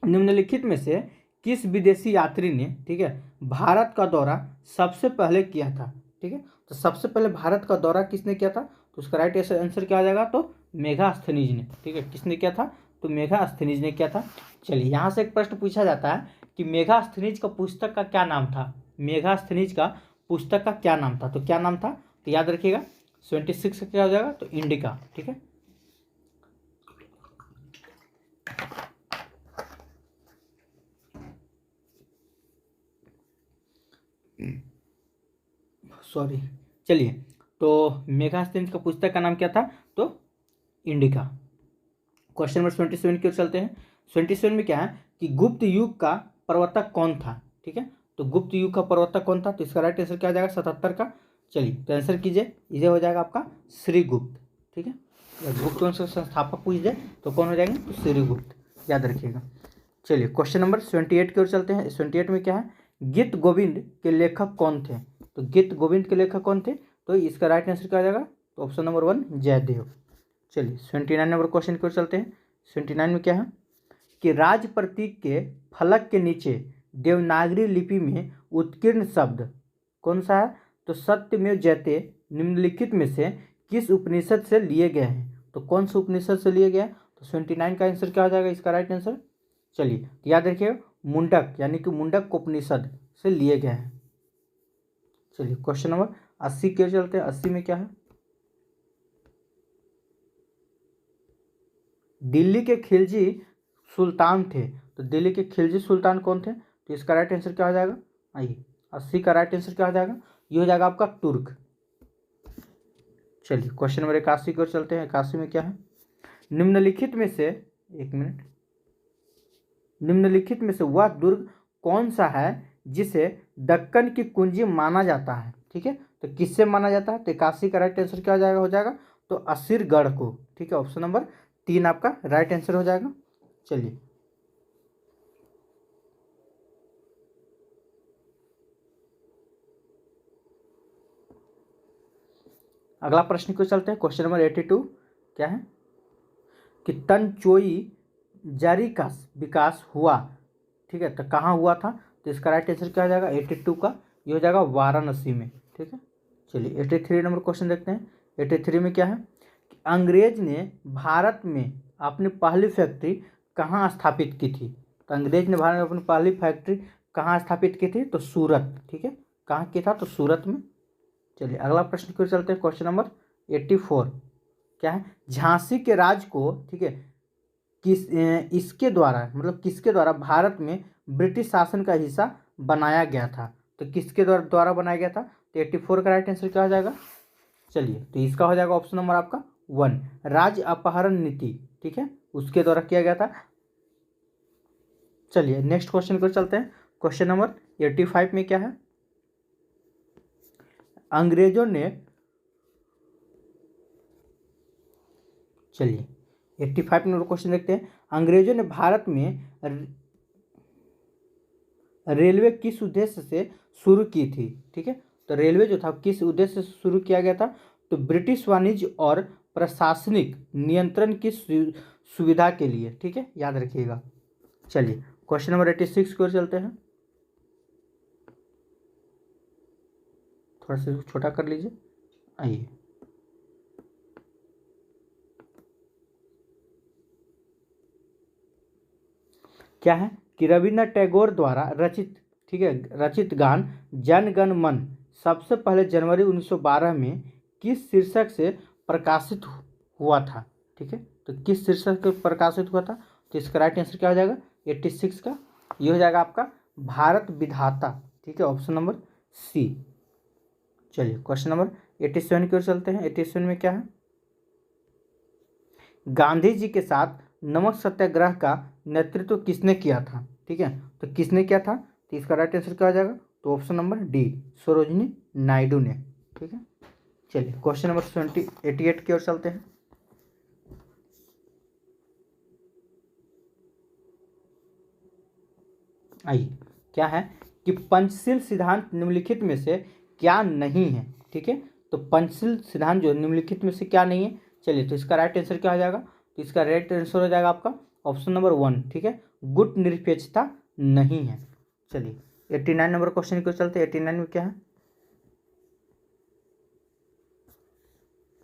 Speaker 1: निम्नलिखित में से किस विदेशी यात्री ने, ठीक है, भारत का दौरा सबसे पहले किया था? ठीक है, तो सबसे पहले भारत का दौरा किसने किया था? तो उसका राइट आंसर क्या आ जाएगा? तो मेगास्थनीज ने। ठीक है, किसने किया था? तो मेगास्थनीज ने किया था। चलिए यहाँ से एक प्रश्न पूछा जाता है कि मेगास्थनीज का पुस्तक का क्या नाम था? मेगास्थनीज का पुस्तक का क्या नाम था? तो क्या नाम था? तो याद रखिएगा 26 का क्या हो जाएगा? तो इंडिका। ठीक है, सॉरी, चलिए, तो मेगास्थनीज का पुस्तक का नाम क्या था? तो इंडिका। क्वेश्चन नंबर 27 की ओर चलते हैं। 27 में क्या है कि गुप्त युग का प्रवर्तक कौन था? ठीक है, तो गुप्त युग का प्रवर्तक कौन था? तो इसका राइट आंसर क्या हो जाएगा? 77 का। चलिए तो आंसर कीजिए, ये हो जाएगा आपका श्रीगुप्त। ठीक है, गुप्त वंश का संस्थापक पूछ दे तो कौन हो जाएंगे? तो श्रीगुप्त, याद रखिएगा। चलिए क्वेश्चन नंबर 28 की ओर चलते हैं। 28 में क्या है? गीत गोविंद के लेखक कौन थे? तो गीत गोविंद के लेखक कौन थे? तो इसका राइट आंसर क्या हो जाएगा? तो ऑप्शन नंबर 1 जयदेव। चलिए 29 नंबर क्वेश्चन की ओर चलते हैं। 29 में क्या है कि राज प्रतीक के फलक के नीचे देवनागरी लिपि में उत्कीर्ण शब्द कौन सा है? तो सत्यमेव जयते निम्नलिखित में से किस उपनिषद से लिए गए हैं? तो कौन से उपनिषद से लिए गए? तो 29 का आंसर क्या हो जाएगा? इसका राइट आंसर, चलिए तो याद रखिए मुंडक, यानी कि मुंडक उपनिषद से लिए गए हैं। चलिए क्वेश्चन नंबर 80 की ओर चलते हैं। 80 में क्या है? दिल्ली के खिलजी सुल्तान थे। तो दिल्ली के खिलजी सुल्तान कौन थे? तो इसका राइट आंसर क्या हो जाएगा? आइए 80 का राइट आंसर क्या हो जाएगा? ये हो जाएगा आपका तुर्क। चलिए क्वेश्चन नंबर 81 की ओर चलते हैं। 81 में क्या है? निम्नलिखित में से, एक मिनट, निम्नलिखित में से वह दुर्ग कौन सा है जिसे दक्कन की कुंजी माना जाता है? ठीक है, तो किससे माना जाता है? तो 81 का राइट आंसर क्या हो जाएगा? तो असीरगढ़ को। ठीक है, ऑप्शन नंबर 3 आपका राइट आंसर हो जाएगा। चलिए अगला प्रश्न को चलते हैं। क्वेश्चन नंबर 82 क्या है कि तनचोई जारी का विकास हुआ, ठीक है, तो कहाँ हुआ था? तो इसका राइट आंसर क्या हो जाएगा 82 का? ये हो जाएगा वाराणसी में, ठीक है। चलिए 83 नंबर क्वेश्चन देखते हैं। 83 में क्या है कि अंग्रेज ने भारत में अपनी पहली फैक्ट्री कहाँ स्थापित की थी? तो अंग्रेज ने भारत में अपनी पहली फैक्ट्री कहाँ स्थापित की थी? तो सूरत, ठीक है। कहाँ की था? तो सूरत में। चलिए अगला प्रश्न को चलते हैं। क्वेश्चन नंबर 84 क्या है? झांसी के राज को, ठीक है, इसके द्वारा, मतलब किसके द्वारा भारत में ब्रिटिश शासन का हिस्सा बनाया गया था? तो किसके द्वारा बनाया गया था? तो 84 का राइट आंसर क्या हो जाएगा? चलिए तो इसका हो जाएगा ऑप्शन नंबर आपका 1, राज्य अपहरण नीति, ठीक है, उसके द्वारा किया गया था। चलिए नेक्स्ट क्वेश्चन को चलते हैं। क्वेश्चन नंबर 85 में क्या है? अंग्रेजों ने, चलिए 85 नंबर क्वेश्चन देखते हैं। अंग्रेजों ने भारत में रेलवे किस उद्देश्य से शुरू की थी? ठीक है, तो रेलवे जो था किस उद्देश्य से शुरू किया गया था? तो ब्रिटिश वाणिज्य और प्रशासनिक नियंत्रण की सुविधा के लिए, ठीक है, याद रखिएगा। चलिए क्वेश्चन नंबर 86 की ओर चलते हैं। थोड़ा सा छोटा कर लीजिए, आइए। क्या है कि रविन्द्रनाथ टैगोर द्वारा रचित, ठीक है, रचित गान जन गण मन सबसे पहले जनवरी 1912 में किस शीर्षक से प्रकाशित हुआ था? ठीक है, तो किस शीर्षक से प्रकाशित हुआ था? तो इसका राइट आंसर क्या हो जाएगा 86 का? ये हो जाएगा आपका भारत विधाता, ठीक है, ऑप्शन नंबर सी। चलिए क्वेश्चन नंबर 87 की ओर चलते हैं। 87 में क्या है? गांधी जी के साथ नमक सत्याग्रह का नेतृत्व किसने किया था? ठीक है, तो किसने किया था? तो इसका राइट आंसर क्या हो जाएगा? तो option number D, Sarojini Naidu ने, ठीक है। चलिए क्वेश्चन नंबर 88 की ओर चलते हैं। आइए, क्या है कि पंचशील सिद्धांत निम्नलिखित में से क्या नहीं है? ठीक है, तो पंचशील सिद्धांत जो निम्नलिखित में से क्या नहीं है? चलिए तो इसका राइट आंसर क्या हो जाएगा? तो इसका राइट आंसर हो जाएगा आपका ऑप्शन नंबर 1, ठीक है, गुट निरपेक्षता नहीं है। चलिए 89 नंबर क्वेश्चन की ओर चलते हैं। 89 में क्या है?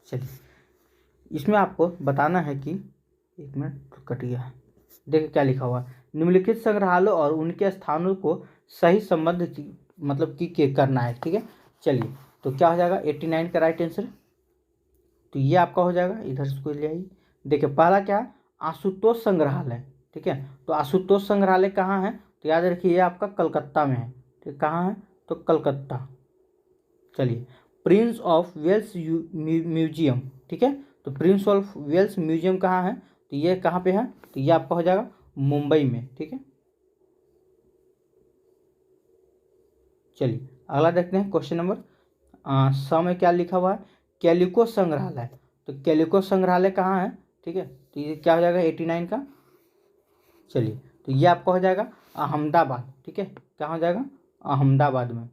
Speaker 1: चलिए इसमें आपको बताना है कि, एक मिनट कट गया, देखिए क्या लिखा हुआ है, निम्नलिखित संग्रहालयों और उनके स्थानों को सही संबंध मतलब कि करना है, ठीक है। चलिए तो क्या हो जाएगा 89 का राइट आंसर? तो ये आपका हो जाएगा, इधर से कोई ले आइए। देखिए पहला क्या है? आशुतोष संग्रहालय, ठीक है, तो आशुतोष संग्रहालय कहाँ है? तो याद रखिए ये आपका कलकत्ता में है, ठीक, कहाँ है? तो कलकत्ता। चलिए प्रिंस ऑफ वेल्स म्यूजियम, ठीक है, तो प्रिंस ऑफ वेल्स म्यूजियम कहाँ है? तो ये कहाँ पे है? तो ये आपका हो जाएगा मुंबई में, ठीक है। चलिए अगला देखते हैं। क्वेश्चन नंबर 100 में क्या लिखा हुआ है? कैलिको संग्रहालय, तो कैलिको संग्रहालय कहाँ है? ठीक है, तो ये क्या हो जाएगा 89 का? चलिए तो ये आपका हो जाएगा अहमदाबाद, ठीक है, कहाँ हो जाएगा? अहमदाबाद में।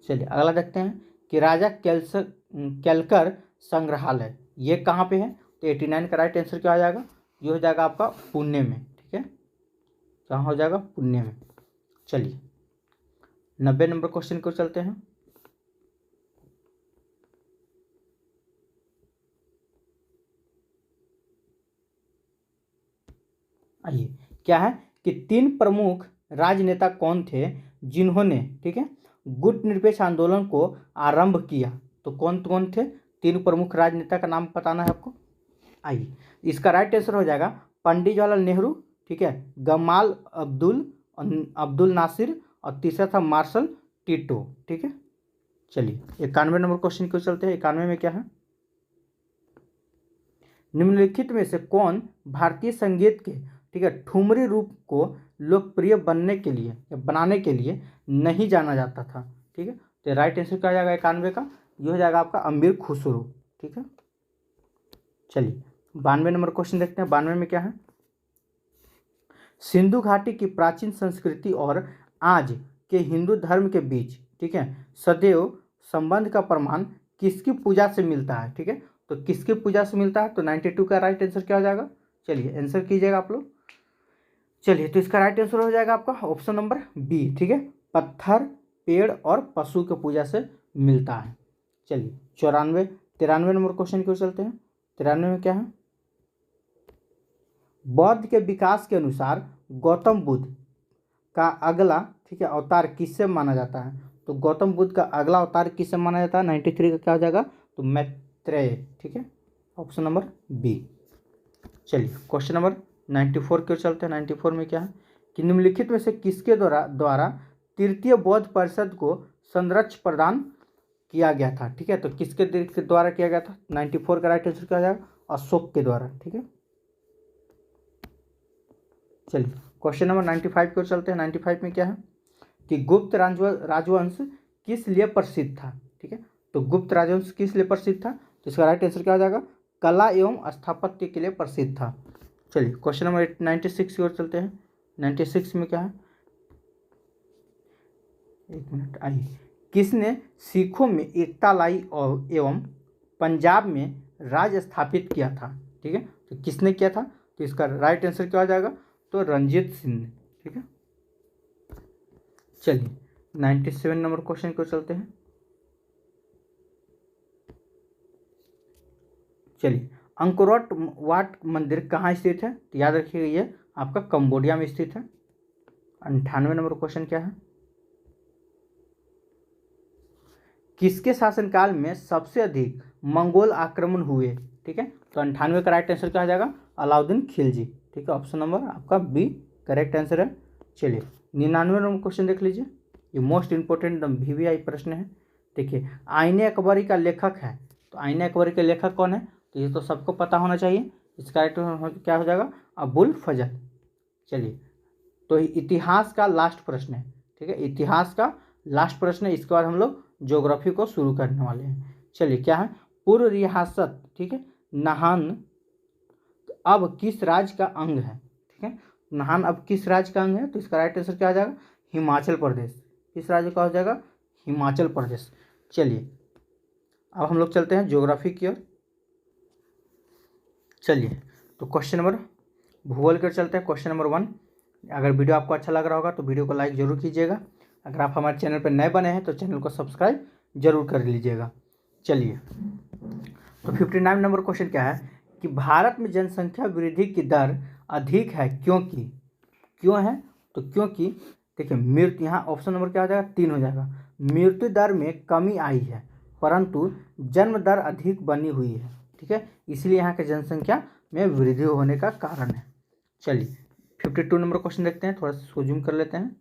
Speaker 1: चलिए अगला देखते हैं कि राजा केलकर संग्रहालय ये कहाँ पे है? तो 89 का राइट आंसर क्या हो जाएगा? ये हो जाएगा आपका पुणे में, ठीक है, कहाँ हो जाएगा? पुणे में। चलिए 90 नंबर क्वेश्चन को चलते हैं। आइए, क्या है कि 3 प्रमुख राजनेता कौन थे जिन्होंने, ठीक है, गुट निरपेक्ष आंदोलन को आरंभ किया? तो कौन कौन थे? 3 प्रमुख राजनेता का नाम बताना है आपको। आइए इसका राइट आंसर हो जाएगा पंडित जवाहरलाल नेहरू, ठीक है, गमाल अब्दुल नासिर और तीसरा था मार्शल टीटो, ठीक है। चलिए 91 नंबर क्वेश्चन को चलते हैं। 91 में क्या है? निम्नलिखित में से कौन भारतीय संगीत के, ठीक है, ठुमरी रूप को लोकप्रिय बनने के लिए या बनाने के लिए नहीं जाना जाता था? ठीक है, तो राइट आंसर क्या हो जाएगा 91 का? ये हो जाएगा आपका अमीर खुसरो, ठीक है। चलिए 92 नंबर क्वेश्चन देखते हैं। 92 में क्या है, सिंधु घाटी की प्राचीन संस्कृति और आज के हिंदू धर्म के बीच, ठीक है, सदैव संबंध का प्रमाण किसकी पूजा से मिलता है। ठीक है, तो किसकी पूजा से मिलता है, तो 92 का राइट आंसर क्या हो जाएगा, चलिए आंसर कीजिएगा आप लोग। चलिए तो इसका राइट आंसर हो जाएगा आपका ऑप्शन नंबर बी। ठीक है, पत्थर, पेड़ और पशु की पूजा से मिलता है। चलिए 93 नंबर क्वेश्चन की ओर चलते हैं। 93 में क्या है, बौद्ध के विकास के अनुसार गौतम बुद्ध का अगला, ठीक है, अवतार किससे माना जाता है। तो गौतम बुद्ध का अगला अवतार किससे माना जाता है, 93 का क्या हो जाएगा, तो मैत्रेय। ठीक है, ऑप्शन नंबर बी। चलिए क्वेश्चन नंबर 94 की ओर चलते हैं। 94 में क्या है कि निम्नलिखित में से किसके द्वारा तृतीय बौद्ध परिषद को संरक्षण प्रदान किया गया था। ठीक है, तो किसके द्वारा किया गया था, 94 का राइट आंसर क्या हो जाएगा, अशोक के द्वारा। ठीक है, चलिए क्वेश्चन नंबर 95 की ओर चलते हैं। 95 में क्या है कि गुप्त राजवंश किस लिए प्रसिद्ध था। ठीक है, तो गुप्त राजवंश किस लिए प्रसिद्ध था, तो इसका राइट आंसर क्या हो जाएगा, कला एवं स्थापत्य के लिए प्रसिद्ध था। चलिए क्वेश्चन नंबर 96 की ओर चलते हैं। 96 में क्या है, एक मिनट आइए, किसने सिखों में एकता लाई और एवं पंजाब में राज स्थापित किया था। ठीक है, तो किसने किया था, तो इसका राइट आंसर क्या हो जाएगा, तो रंजीत सिंह ने। ठीक है, चलिए 97 नंबर क्वेश्चन को चलते हैं। चलिए अंकोर वाट मंदिर कहाँ स्थित है, तो याद रखिएगा ये आपका कंबोडिया में स्थित है। 98 नंबर क्वेश्चन क्या है, किसके शासनकाल में सबसे अधिक मंगोल आक्रमण हुए। ठीक है, तो 98 का राइट आंसर क्या हो जाएगा, अलाउद्दीन खिलजी। ठीक है, ऑप्शन नंबर आपका बी करेक्ट आंसर है। चलिए 99 नंबर क्वेश्चन देख लीजिए, ये मोस्ट इंपॉर्टेंट VVI प्रश्न है। देखिए आईने अकबरी का लेखक है, तो आईने अकबरी के लेखक कौन है, तो ये तो सबको पता होना चाहिए। इसका राइट क्या हो जाएगा, अबुल फजल। चलिए तो इतिहास का लास्ट प्रश्न है। ठीक है, इतिहास का लास्ट प्रश्न है, इसके बाद हम लोग ज्योग्राफी को शुरू करने वाले हैं। चलिए क्या है, पूर्व रियासत, ठीक है, नाहन अब किस राज्य का अंग है। ठीक है, नाहन अब किस राज्य का अंग है, तो इसका राइट आंसर क्या आ जाएगा, हिमाचल प्रदेश। किस राज्य का हो जाएगा, हिमाचल प्रदेश। चलिए अब हम लोग चलते हैं ज्योग्राफी की ओर। चलिए तो क्वेश्चन नंबर भूगोल की ओर चलते हैं। क्वेश्चन नंबर 1, अगर वीडियो आपको अच्छा लग रहा होगा तो वीडियो को लाइक जरूर कीजिएगा। अगर आप हमारे चैनल पर नए बने हैं तो चैनल को सब्सक्राइब जरूर कर लीजिएगा। चलिए तो 59 नंबर क्वेश्चन क्या है कि भारत में जनसंख्या वृद्धि की दर अधिक है क्योंकि, क्यों है, तो क्योंकि देखिए मृत्यु, यहाँ ऑप्शन नंबर क्या हो जाएगा, 3 हो जाएगा, मृत्यु दर में कमी आई है परंतु जन्म दर अधिक बनी हुई है। ठीक है, इसलिए यहाँ के जनसंख्या में वृद्धि होने का कारण है। चलिए 52 नंबर क्वेश्चन देखते हैं, थोड़ा सा जूम कर लेते हैं।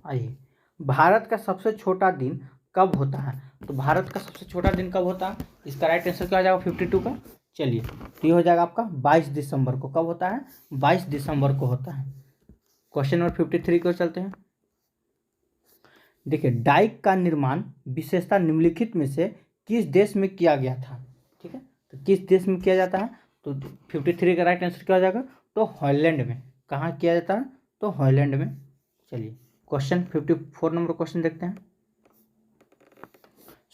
Speaker 1: आइए, भारत का सबसे छोटा दिन कब होता है, तो भारत का सबसे छोटा दिन कब होता है, इसका राइट आंसर क्या हो जाएगा 52 का। चलिए तो ये हो जाएगा आपका 22 दिसंबर को। कब होता है, 22 दिसंबर को होता है। क्वेश्चन नंबर 53 को चलते हैं। देखिए डाइक का निर्माण विशेषता निम्नलिखित में से किस देश में किया गया था। ठीक है, तो किस देश में किया जाता है, तो 53 का राइट आंसर क्या हो जाएगा, तो हॉलैंड में। कहाँ किया जाता है, तो हॉलैंड में। चलिए क्वेश्चन 54 नंबर क्वेश्चन देखते हैं।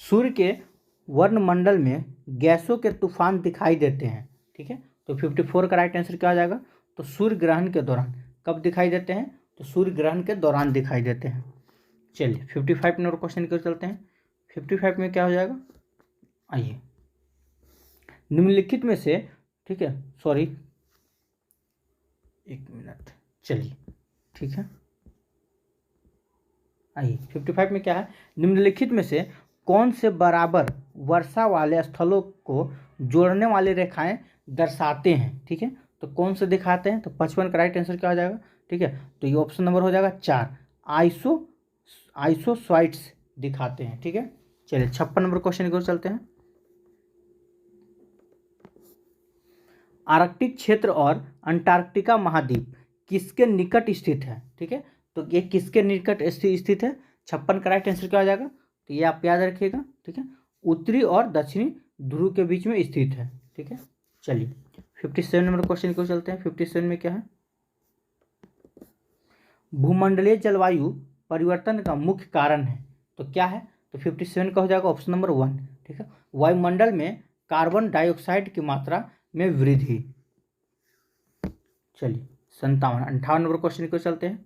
Speaker 1: सूर्य के वर्णमंडल में गैसों के तूफान दिखाई देते हैं। ठीक है, तो 54 का राइट आंसर क्या हो जाएगा, तो सूर्य ग्रहण के दौरान। कब दिखाई देते हैं, तो सूर्य ग्रहण के दौरान दिखाई देते हैं। चलिए 55 नंबर क्वेश्चन की ओर चलते हैं। 55 में क्या हो जाएगा, आइए, निम्नलिखित में से, ठीक है, सॉरी एक मिनट, चलिए ठीक है, आइए 55 में क्या है, निम्नलिखित में से कौन से बराबर वर्षा वाले स्थलों को जोड़ने वाली रेखाएं दर्शाते हैं। ठीक है, तो कौन से दिखाते हैं, तो 55 का राइट आंसर क्या हो जाएगा। ठीक है, तो ये ऑप्शन नंबर हो जाएगा 4, आइसोसाइट्स दिखाते हैं। ठीक है, चलिए 56 नंबर क्वेश्चन की ओर चलते हैं। आर्कटिक क्षेत्र और अंटार्कटिका महाद्वीप किसके निकट स्थित है। ठीक है, तो ये किसके निकट स्थित है, 56 का राइट आंसर क्या हो जाएगा, तो ये आप याद रखिएगा। ठीक है, उत्तरी और दक्षिणी ध्रुव के बीच में स्थित है। ठीक है, चलिए 57 नंबर क्वेश्चन को चलते हैं। 57 में क्या है, भूमंडलीय जलवायु परिवर्तन का मुख्य कारण है, तो क्या है, तो 57 का हो जाएगा ऑप्शन नंबर 1। ठीक है, वायुमंडल में कार्बन डाइऑक्साइड की मात्रा में वृद्धि। चलिए 58 नंबर क्वेश्चन को चलते हैं।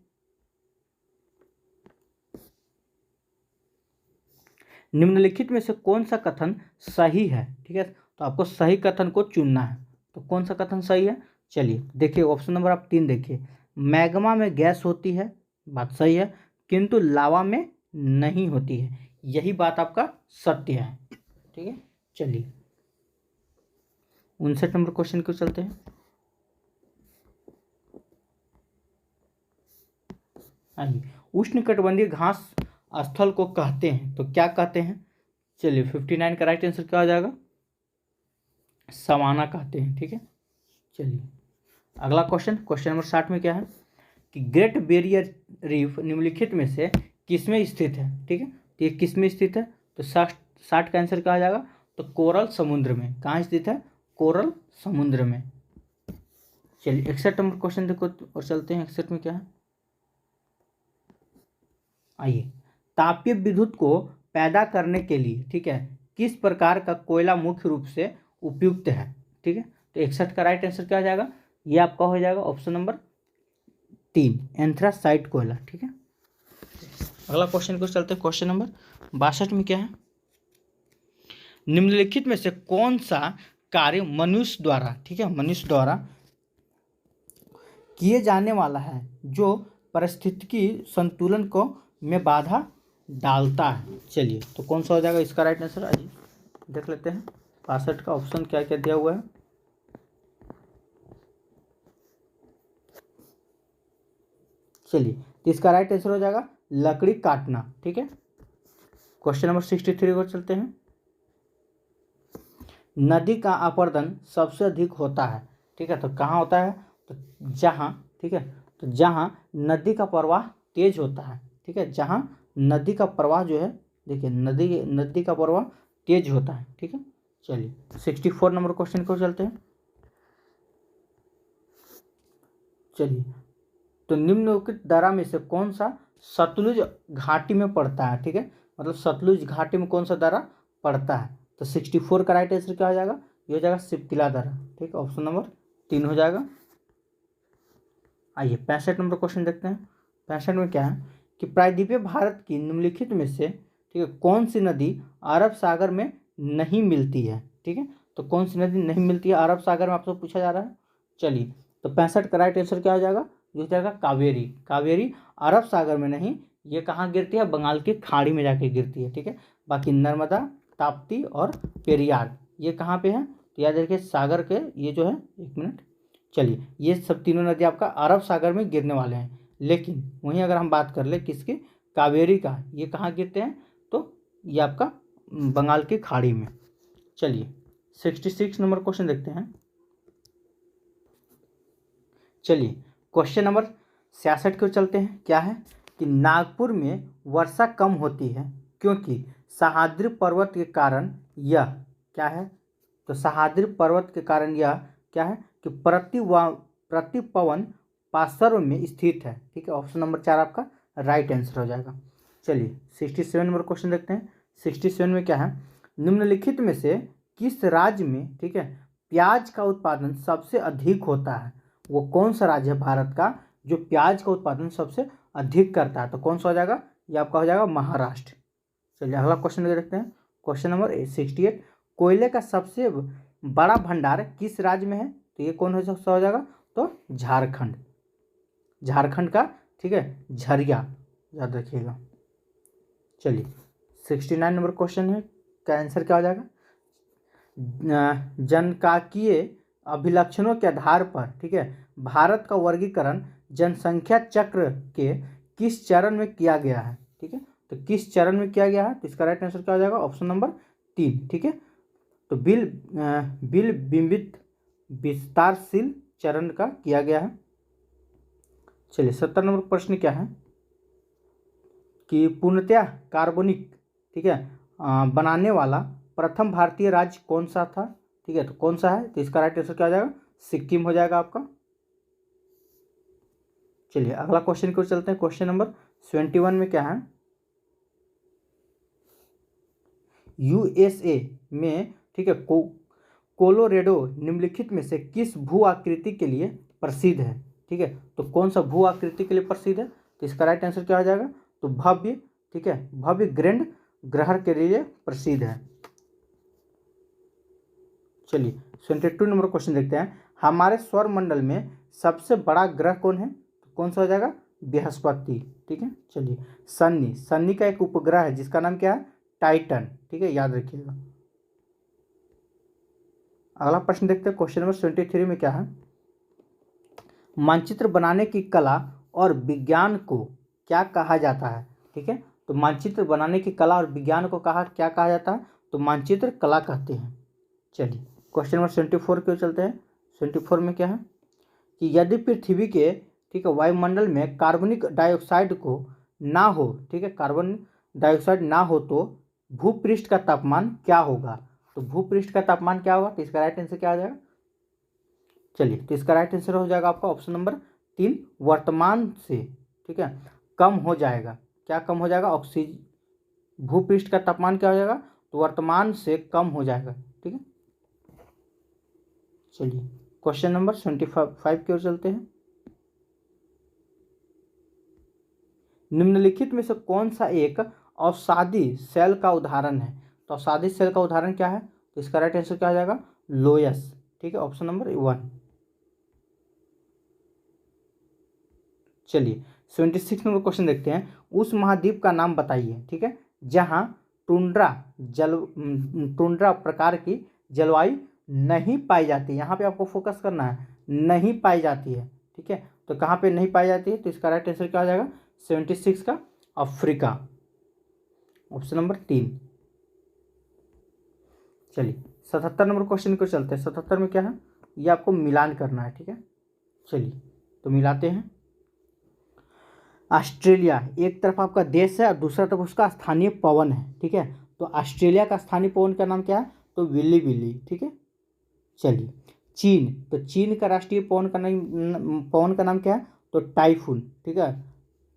Speaker 1: निम्नलिखित में से कौन सा कथन सही है, ठीक है, तो आपको सही कथन को चुनना है। तो कौन सा कथन सही है, चलिए देखिए ऑप्शन नंबर आप 3 देखिए, मैग्मा में गैस होती है, बात सही है, किंतु लावा में नहीं होती है, यही बात आपका सत्य है। ठीक है, चलिए 59 नंबर क्वेश्चन को चलते हैं। आइए, उष्णकटिबंधीय घास स्थल को कहते हैं, तो क्या कहते हैं, चलिए 59 का राइट आंसर क्या हो जाएगा, सवाना कहते हैं। ठीक है, चलिए अगला क्वेश्चन नंबर 60 में क्या है कि ग्रेट बैरियर रीफ निम्नलिखित में से किसमें स्थित है। ठीक है, तो ये किसमें स्थित है, तो 60 का आंसर क्या आ जाएगा, तो कोरल समुद्र में। कहाँ स्थित है, कोरल समुद्र में। चलिए 61 नंबर क्वेश्चन देखो और चलते हैं। 61 में क्या है, आइए, तापीय विद्युत को पैदा करने के लिए, ठीक है, किस प्रकार का कोयला मुख्य रूप से उपयुक्त है। ठीक है, तो 61 का राइट आंसर क्या आ जाएगा, ये आपका हो जाएगा ऑप्शन नंबर 3 एंथ्रासाइट कोयला। ठीक है, अगला क्वेश्चन को चलते हैं। क्वेश्चन नंबर 62 में क्या है, निम्नलिखित में से कौन सा कार्य मनुष्य द्वारा, ठीक है, मनुष्य द्वारा किए जाने वाला है जो पारिस्थितिकी संतुलन को में बाधा डालता है। चलिए तो कौन सा हो जाएगा इसका राइट आंसर, आइए देख लेते हैं। 62 का ऑप्शन क्या क्या दिया हुआ है, चलिए तो इसका राइट आंसर हो जाएगा लकड़ी काटना। ठीक है, क्वेश्चन नंबर 63 को चलते हैं। नदी का अपर्दन सबसे अधिक होता है, ठीक है, तो कहाँ होता है, तो जहाँ, ठीक है, तो जहाँ नदी का प्रवाह तेज होता है। ठीक है, जहाँ नदी का प्रवाह जो है, देखिए नदी का प्रवाह तेज होता है। ठीक है, चलिए 64 नंबर क्वेश्चन को चलते हैं। चलिए, तो निम्नलिखित धारा में से कौन सा सतलुज घाटी में पड़ता है। ठीक है, मतलब सतलुज घाटी में कौन सा धारा पड़ता है, तो 64 का राइट आंसर क्या हो जाएगा, ये हो जाएगा सिपतिला धारा। ठीक है, ऑप्शन नंबर 3 हो जाएगा। आइए 65 नंबर क्वेश्चन देखते हैं। 65 में क्या है कि प्रायद्वीपीय भारत की निम्नलिखित में से, ठीक है, कौन सी नदी अरब सागर में नहीं मिलती है। ठीक है, तो कौन सी नदी नहीं मिलती है अरब सागर में, आपसे पूछा जा रहा है। चलिए तो 65 का राइट आंसर क्या हो जाएगा, ये हो जाएगा कावेरी। कावेरी अरब सागर में नहीं, ये कहाँ गिरती है, बंगाल की खाड़ी में जाके गिरती है। ठीक है, बाकी नर्मदा, ताप्ती और पेरियार ये कहाँ पे है, तो याद रखिए सागर के ये जो है, एक मिनट, चलिए ये सब तीनों नदी आपका अरब सागर में गिरने वाले हैं। लेकिन वहीं अगर हम बात कर ले किसकी, कावेरी का, ये कहाँ गिरते हैं, तो ये आपका बंगाल की खाड़ी में। चलिए 66 नंबर क्वेश्चन देखते हैं। चलिए क्वेश्चन नंबर 66 को चलते हैं। क्या है कि नागपुर में वर्षा कम होती है क्योंकि सह्याद्री पर्वत के कारण यह, क्या है, तो सह्याद्री पर्वत के कारण यह क्या है कि प्रतिपवन पार्श्व में स्थित है। ठीक है, ऑप्शन नंबर 4 आपका राइट आंसर हो जाएगा। चलिए 67 नंबर क्वेश्चन देखते हैं। 67 में क्या है, निम्नलिखित में से किस राज्य में, ठीक है, प्याज का उत्पादन सबसे अधिक होता है, वो कौन सा राज्य है भारत का जो प्याज का उत्पादन सबसे अधिक करता है, तो कौन सा हो जाएगा, ये आपका हो जाएगा महाराष्ट्र। चलिए अगला क्वेश्चन देखते हैं। क्वेश्चन नंबर 68, कोयले का सबसे बड़ा भंडार किस राज्य में है, तो ये कौन हो जाएगा, तो झारखंड। झारखंड का, ठीक है, झरिया, याद रखिएगा। चलिए 69 नंबर क्वेश्चन है, का आंसर क्या हो जाएगा, जनकाकीय अभिलक्षणों के आधार पर, ठीक है, भारत का वर्गीकरण जनसंख्या चक्र के किस चरण में किया गया है। ठीक है, तो किस चरण में किया गया है, तो इसका राइट आंसर क्या हो जाएगा, ऑप्शन नंबर 3। ठीक है, तो बिल बिंबित विस्तारशील चरण का किया गया है। चलिए 70 नंबर प्रश्न क्या है कि पूर्णतः कार्बनिक, ठीक है, बनाने वाला प्रथम भारतीय राज्य कौन सा था, ठीक है, तो कौन सा है, तो इसका राइट आंसर क्या हो जाएगा, सिक्किम हो जाएगा आपका। चलिए अगला क्वेश्चन की ओर चलते हैं। क्वेश्चन नंबर 71 में क्या है, यूएसए में, ठीक है, कोलोरेडो निम्नलिखित में से किस भू आकृति के लिए प्रसिद्ध है, ठीक है, तो कौन सा भू आकृति के लिए प्रसिद्ध है, तो इसका राइट आंसर क्या हो जाएगा, तो भव्य, ठीक है, भव्य ग्रैंड ग्रह के लिए प्रसिद्ध है। चलिए 72 नंबर क्वेश्चन देखते हैं, हमारे सौर मंडल में सबसे बड़ा ग्रह कौन है, तो कौन सा हो जाएगा, बृहस्पति, ठीक है। चलिए शनि, शनि का एक उपग्रह है जिसका नाम क्या है, टाइटन, ठीक है, याद रखिएगा। अगला प्रश्न देखते हैं। क्वेश्चन नंबर 73 में क्या है, मानचित्र बनाने की कला और विज्ञान को क्या कहा जाता है, ठीक है, तो मानचित्र बनाने की कला और विज्ञान को क्या कहा जाता है, तो मानचित्र कला कहते हैं। चलिए क्वेश्चन नंबर 74 की ओर चलते हैं। 74 में क्या है कि यदि पृथ्वी के, ठीक है, वायुमंडल में कार्बनिक डाइऑक्साइड को ना हो, ठीक है, कार्बन डाइऑक्साइड ना हो तो भूपृष्ठ का तापमान क्या होगा, तो भूपृष्ठ का तापमान क्या होगा, तो इसका राइट आंसर क्या आ जाएगा। चलिए तो इसका राइट आंसर हो जाएगा आपका ऑप्शन नंबर 3, वर्तमान से, ठीक है, कम हो जाएगा। क्या कम हो जाएगा, ऑक्सीजन, भूपृष्ठ का तापमान क्या हो जाएगा, तो वर्तमान से कम हो जाएगा, ठीक है। चलिए क्वेश्चन नंबर 75 की ओर चलते हैं। निम्नलिखित में से कौन सा एक अवसादी सेल का उदाहरण है, तो अवसादी सेल का उदाहरण क्या है, तो इसका राइट आंसर क्या हो जाएगा, लोयस, ठीक है, ऑप्शन नंबर 1। चलिए 76 नंबर क्वेश्चन देखते हैं, उस महाद्वीप का नाम बताइए, ठीक है, जहाँ टुंड्रा प्रकार की जलवायु नहीं पाई जाती, यहाँ पे आपको फोकस करना है, नहीं पाई जाती है, ठीक है, तो कहाँ पे नहीं पाई जाती है, तो इसका राइट आंसर क्या हो जाएगा, 76 का अफ्रीका, ऑप्शन नंबर 3। चलिए 77 नंबर क्वेश्चन को चलते हैं। 77 में क्या है, ये आपको मिलान करना है, ठीक है। चलिए तो मिलाते हैं। ऑस्ट्रेलिया एक तरफ आपका देश है और दूसरा तरफ उसका स्थानीय पवन है, ठीक है, तो ऑस्ट्रेलिया का स्थानीय पवन का नाम क्या है, तो विली विली, ठीक है। चलिए चीन, तो चीन का राष्ट्रीय पवन का नाम क्या है, तो टाइफून, ठीक है।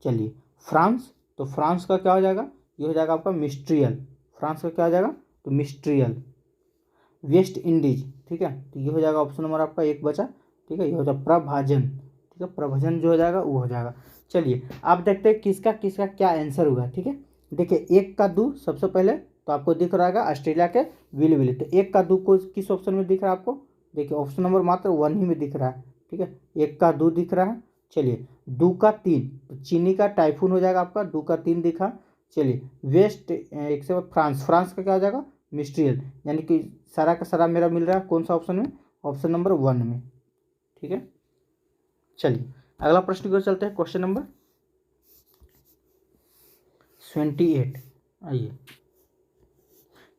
Speaker 1: चलिए फ्रांस, तो फ्रांस का क्या हो जाएगा, ये हो जाएगा आपका मिस्ट्रियल, फ्रांस का क्या हो जाएगा, तो मिस्ट्रियल। वेस्ट इंडीज, ठीक है, तो ये हो जाएगा ऑप्शन नंबर आपका 1 बचा, ठीक है, ये हो जाएगा प्रभजन, ठीक है, प्रभजन जो हो जाएगा वो हो जाएगा। चलिए आप देखते हैं किसका किसका क्या आंसर हुआ, ठीक है। देखिए 1 का 2 सबसे पहले तो आपको दिख रहा है ऑस्ट्रेलिया के विली विली, तो 1 का 2 को किस ऑप्शन में दिख रहा है आपको, देखिए ऑप्शन नंबर मात्र 1 ही में दिख रहा है, ठीक है, 1 का 2 दिख रहा है। चलिए 2 का 3 तो चीनी का टाइफून हो जाएगा आपका, 2 का 3 दिखा। चलिए वेस्ट एक से फ्रांस, फ्रांस का क्या हो जाएगा, मिस्ट्रियल, यानी कि सारा का सारा मेरा मिल रहा है कौन सा ऑप्शन में, ऑप्शन नंबर 1 में, ठीक है। चलिए अगला प्रश्न की ओर चलते हैं। क्वेश्चन नंबर 28, आइए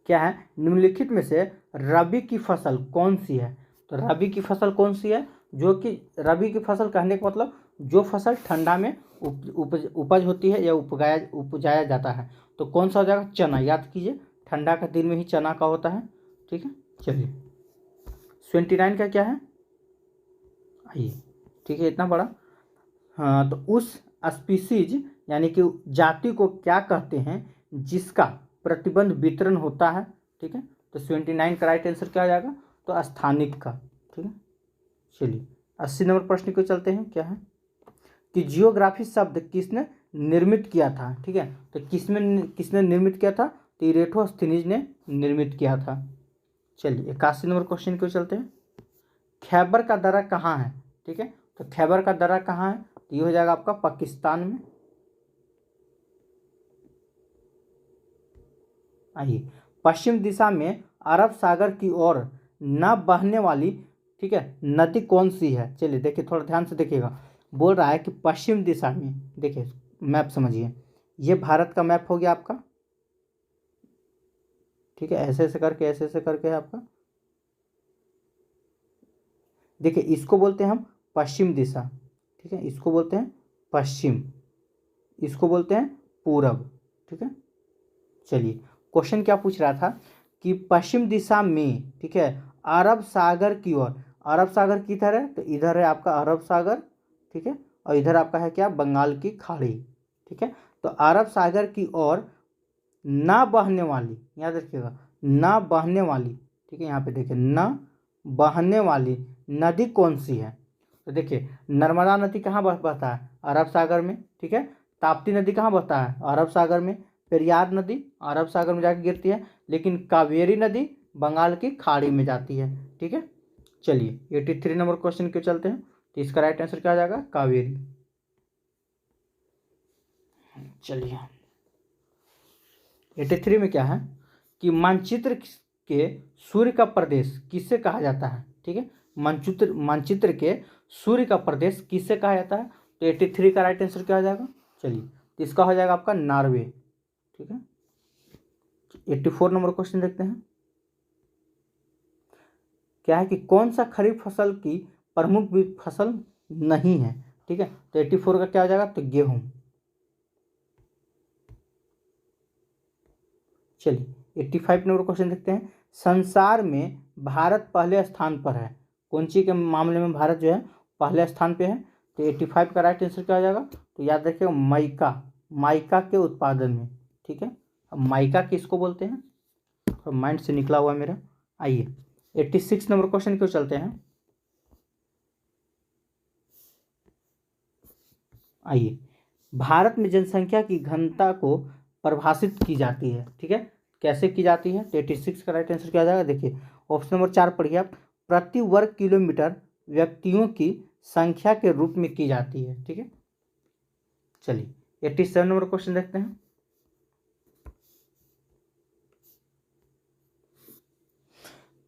Speaker 1: क्या है, निम्नलिखित में से रबी की फसल कौन सी है, तो रबी की फसल कौन सी है, जो कि रबी की फसल कहने का मतलब जो फसल ठंडा में उपज होती है या उपजाया जाता है, तो कौन सा हो जाएगा, चना, याद कीजिए ठंडा का दिन में ही चना का होता है, ठीक है। चलिए 29 का क्या है, आइए, ठीक है, इतना बड़ा, हाँ, तो उस स्पीसीज यानी कि जाति को क्या कहते हैं जिसका प्रतिबंध वितरण होता है, ठीक है, तो 29 का राइट आंसर क्या आ जाएगा, तो स्थानिक का, ठीक है। चलिए 80 नंबर प्रश्न को चलते हैं। क्या है कि जियोग्राफी शब्द किसने निर्मित किया था, ठीक है, तो किसने निर्मित किया था, तो इरेटोस्थनीज ने निर्मित किया था। चलिए 81 नंबर क्वेश्चन को चलते हैं। खैबर का दर्रा कहाँ है, ठीक है, तो खैबर का दर्रा कहाँ है, तो ये हो जाएगा आपका पाकिस्तान में। आइए पश्चिम दिशा में अरब सागर की ओर न बहने वाली, ठीक है, नदी कौन सी है, चलिए देखिए थोड़ा ध्यान से देखिएगा, बोल रहा है कि पश्चिम दिशा में, देखिए मैप समझिए, ये भारत का मैप हो गया आपका, ठीक है, ऐसे ऐसे करके है आपका, देखिए इसको बोलते हैं हम पश्चिम दिशा, ठीक है, इसको बोलते हैं पश्चिम, इसको बोलते हैं पूरब, ठीक है। चलिए क्वेश्चन क्या पूछ रहा था कि पश्चिम दिशा में, ठीक है, अरब सागर की ओर, अरब सागर किधर है, तो इधर है आपका अरब सागर, ठीक है, और इधर आपका है क्या, बंगाल की खाड़ी, ठीक है। तो अरब सागर की ओर ना बहने वाली, याद रखिएगा, ना बहने वाली, ठीक है, यहाँ पे देखिए ना बहने वाली नदी कौन सी है, तो देखिए नर्मदा नदी कहाँ बहता है, अरब सागर में, ठीक है। ताप्ती नदी कहाँ बहता है, अरब सागर में। पेरियार नदी अरब सागर में जाके गिरती है, लेकिन कावेरी नदी बंगाल की खाड़ी में जाती है, ठीक है। चलिए 83 नंबर क्वेश्चन क्यों चलते हैं, तो इसका राइट आंसर क्या आ जाएगा, कावेरी। चलिए 83 में क्या है कि मानचित्र के सूर्य का प्रदेश किससे कहा जाता है, ठीक है। मानचित्र के सूर्य का प्रदेश किससे कहा जाता है, तो 83 का राइट आंसर क्या हो जाएगा, चलिए तो इसका हो जाएगा आपका नॉर्वे, ठीक है। 84 नंबर क्वेश्चन देखते हैं, क्या है कि कौन सा खरीफ फसल की प्रमुख फसल नहीं है, ठीक है। तो 84 का क्या हो जाएगा, तो गेहूं। चलिए 85 नंबर क्वेश्चन देखते हैं, संसार में भारत पहले स्थान पर है, कौन सी के मामले में भारत जो है पहले स्थान पे है, तो 85 का राइट आंसर क्या हो जाएगा, तो याद रखिएगा माइका, माइका के उत्पादन में, ठीक है। अब माइका किसको बोलते हैं, तो माइंड से निकला हुआ है मेरा। आइए 86 नंबर क्वेश्चन क्यों चलते हैं, आइए भारत में जनसंख्या की घनता को परिभाषित की जाती है, ठीक है, कैसे की जाती है, तो 86 का राइट आंसर क्या आ जाएगा, देखिए ऑप्शन नंबर 4 पढ़िए आप, प्रति वर्ग किलोमीटर व्यक्तियों की संख्या के रूप में की जाती है, ठीक है। चलिए 87 नंबर क्वेश्चन देखते हैं,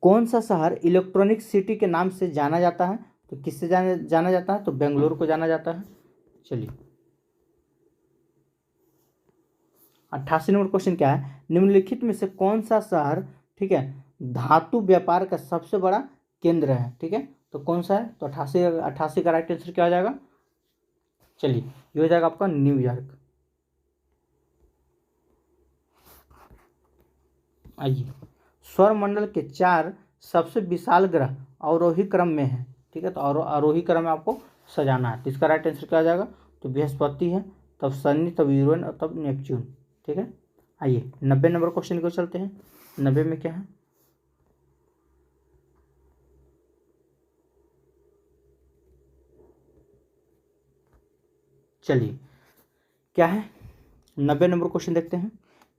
Speaker 1: कौन सा शहर इलेक्ट्रॉनिक सिटी के नाम से जाना जाता है, तो किससे जाना जाता है, तो बेंगलुरु को जाना जाता है। चलिए 88 नंबर क्वेश्चन क्या है, निम्नलिखित में से कौन सा शहर, ठीक है, धातु व्यापार का सबसे बड़ा केंद्र है, ठीक है, तो कौन सा है, तो 88 का राइट आंसर क्या हो जाएगा, चलिए ये हो जाएगा आपका न्यूयॉर्क। आइए सौरमंडल के 4 सबसे विशाल ग्रह अवरोही क्रम में है, ठीक है, तो आरोही क्रम में आपको सजाना है, तो इसका राइट आंसर क्या आ जाएगा, तो बृहस्पति है, तब शनि, तब यूरेन और तब नेपच्यून, ठीक है। आइए 90 नंबर क्वेश्चन को चलते हैं, 90 में क्या है, चलिए क्या है, 90 नंबर क्वेश्चन देखते हैं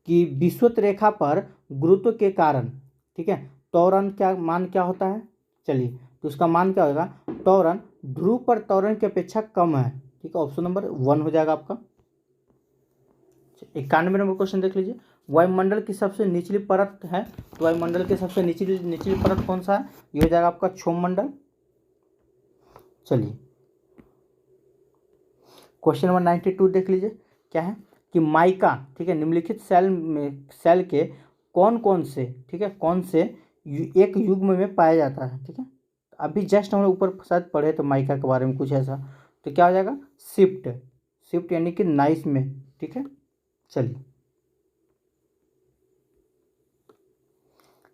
Speaker 1: कि विषुवत रेखा पर गुरुत्व के कारण, ठीक है, त्वरण क्या मान क्या होता है, चलिए तो उसका मान क्या होगा, त्वरण ध्रुव पर त्वरण की अपेक्षा कम है, ठीक है, ऑप्शन नंबर 1 हो जाएगा आपका। 91 नंबर क्वेश्चन देख लीजिए, वायुमंडल की सबसे निचली परत है, तो वायुमंडल की सबसे निचली निचली परत कौन सा है, ये हो जाएगा आपका क्षोममंडल। चलिए क्वेश्चन नंबर 92 देख लीजिए, क्या है कि माइका, ठीक है, निम्नलिखित सेल के कौन कौन से, ठीक है, कौन से एक युग्म में पाया जाता है, ठीक है, अभी जस्ट हमने ऊपर शायद पढ़े तो माइका के बारे में कुछ ऐसा, तो क्या हो जाएगा, शिफ्ट, शिफ्ट यानी कि नाइस में, ठीक है। चलिए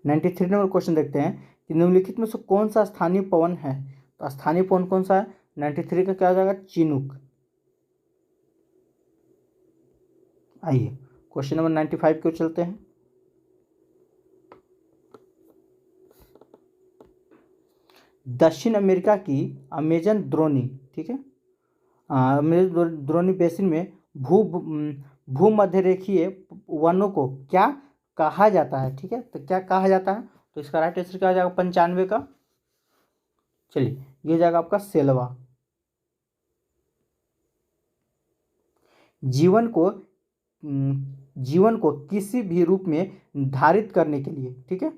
Speaker 1: 93 नंबर क्वेश्चन देखते हैं कि निम्नलिखित में से कौन सा स्थानीय पवन है, तो स्थानीय पवन कौन सा है, 93 का क्या हो जाएगा, चिनुक। आइए क्वेश्चन नंबर 95 क्यों चलते हैं, दक्षिण अमेरिका की अमेजन द्रोणी, ठीक है, अमेजन द्रोणी बेसिन में भूमध्यरेखीय वनों को क्या कहा जाता है, ठीक है, तो क्या कहा जाता है, तो इसका राइट आंसर क्या हो जाएगा, 95 का, चलिए ये हो जाएगा आपका सेलवा। जीवन को जीवन को किसी भी रूप में धारित करने के लिए, ठीक है,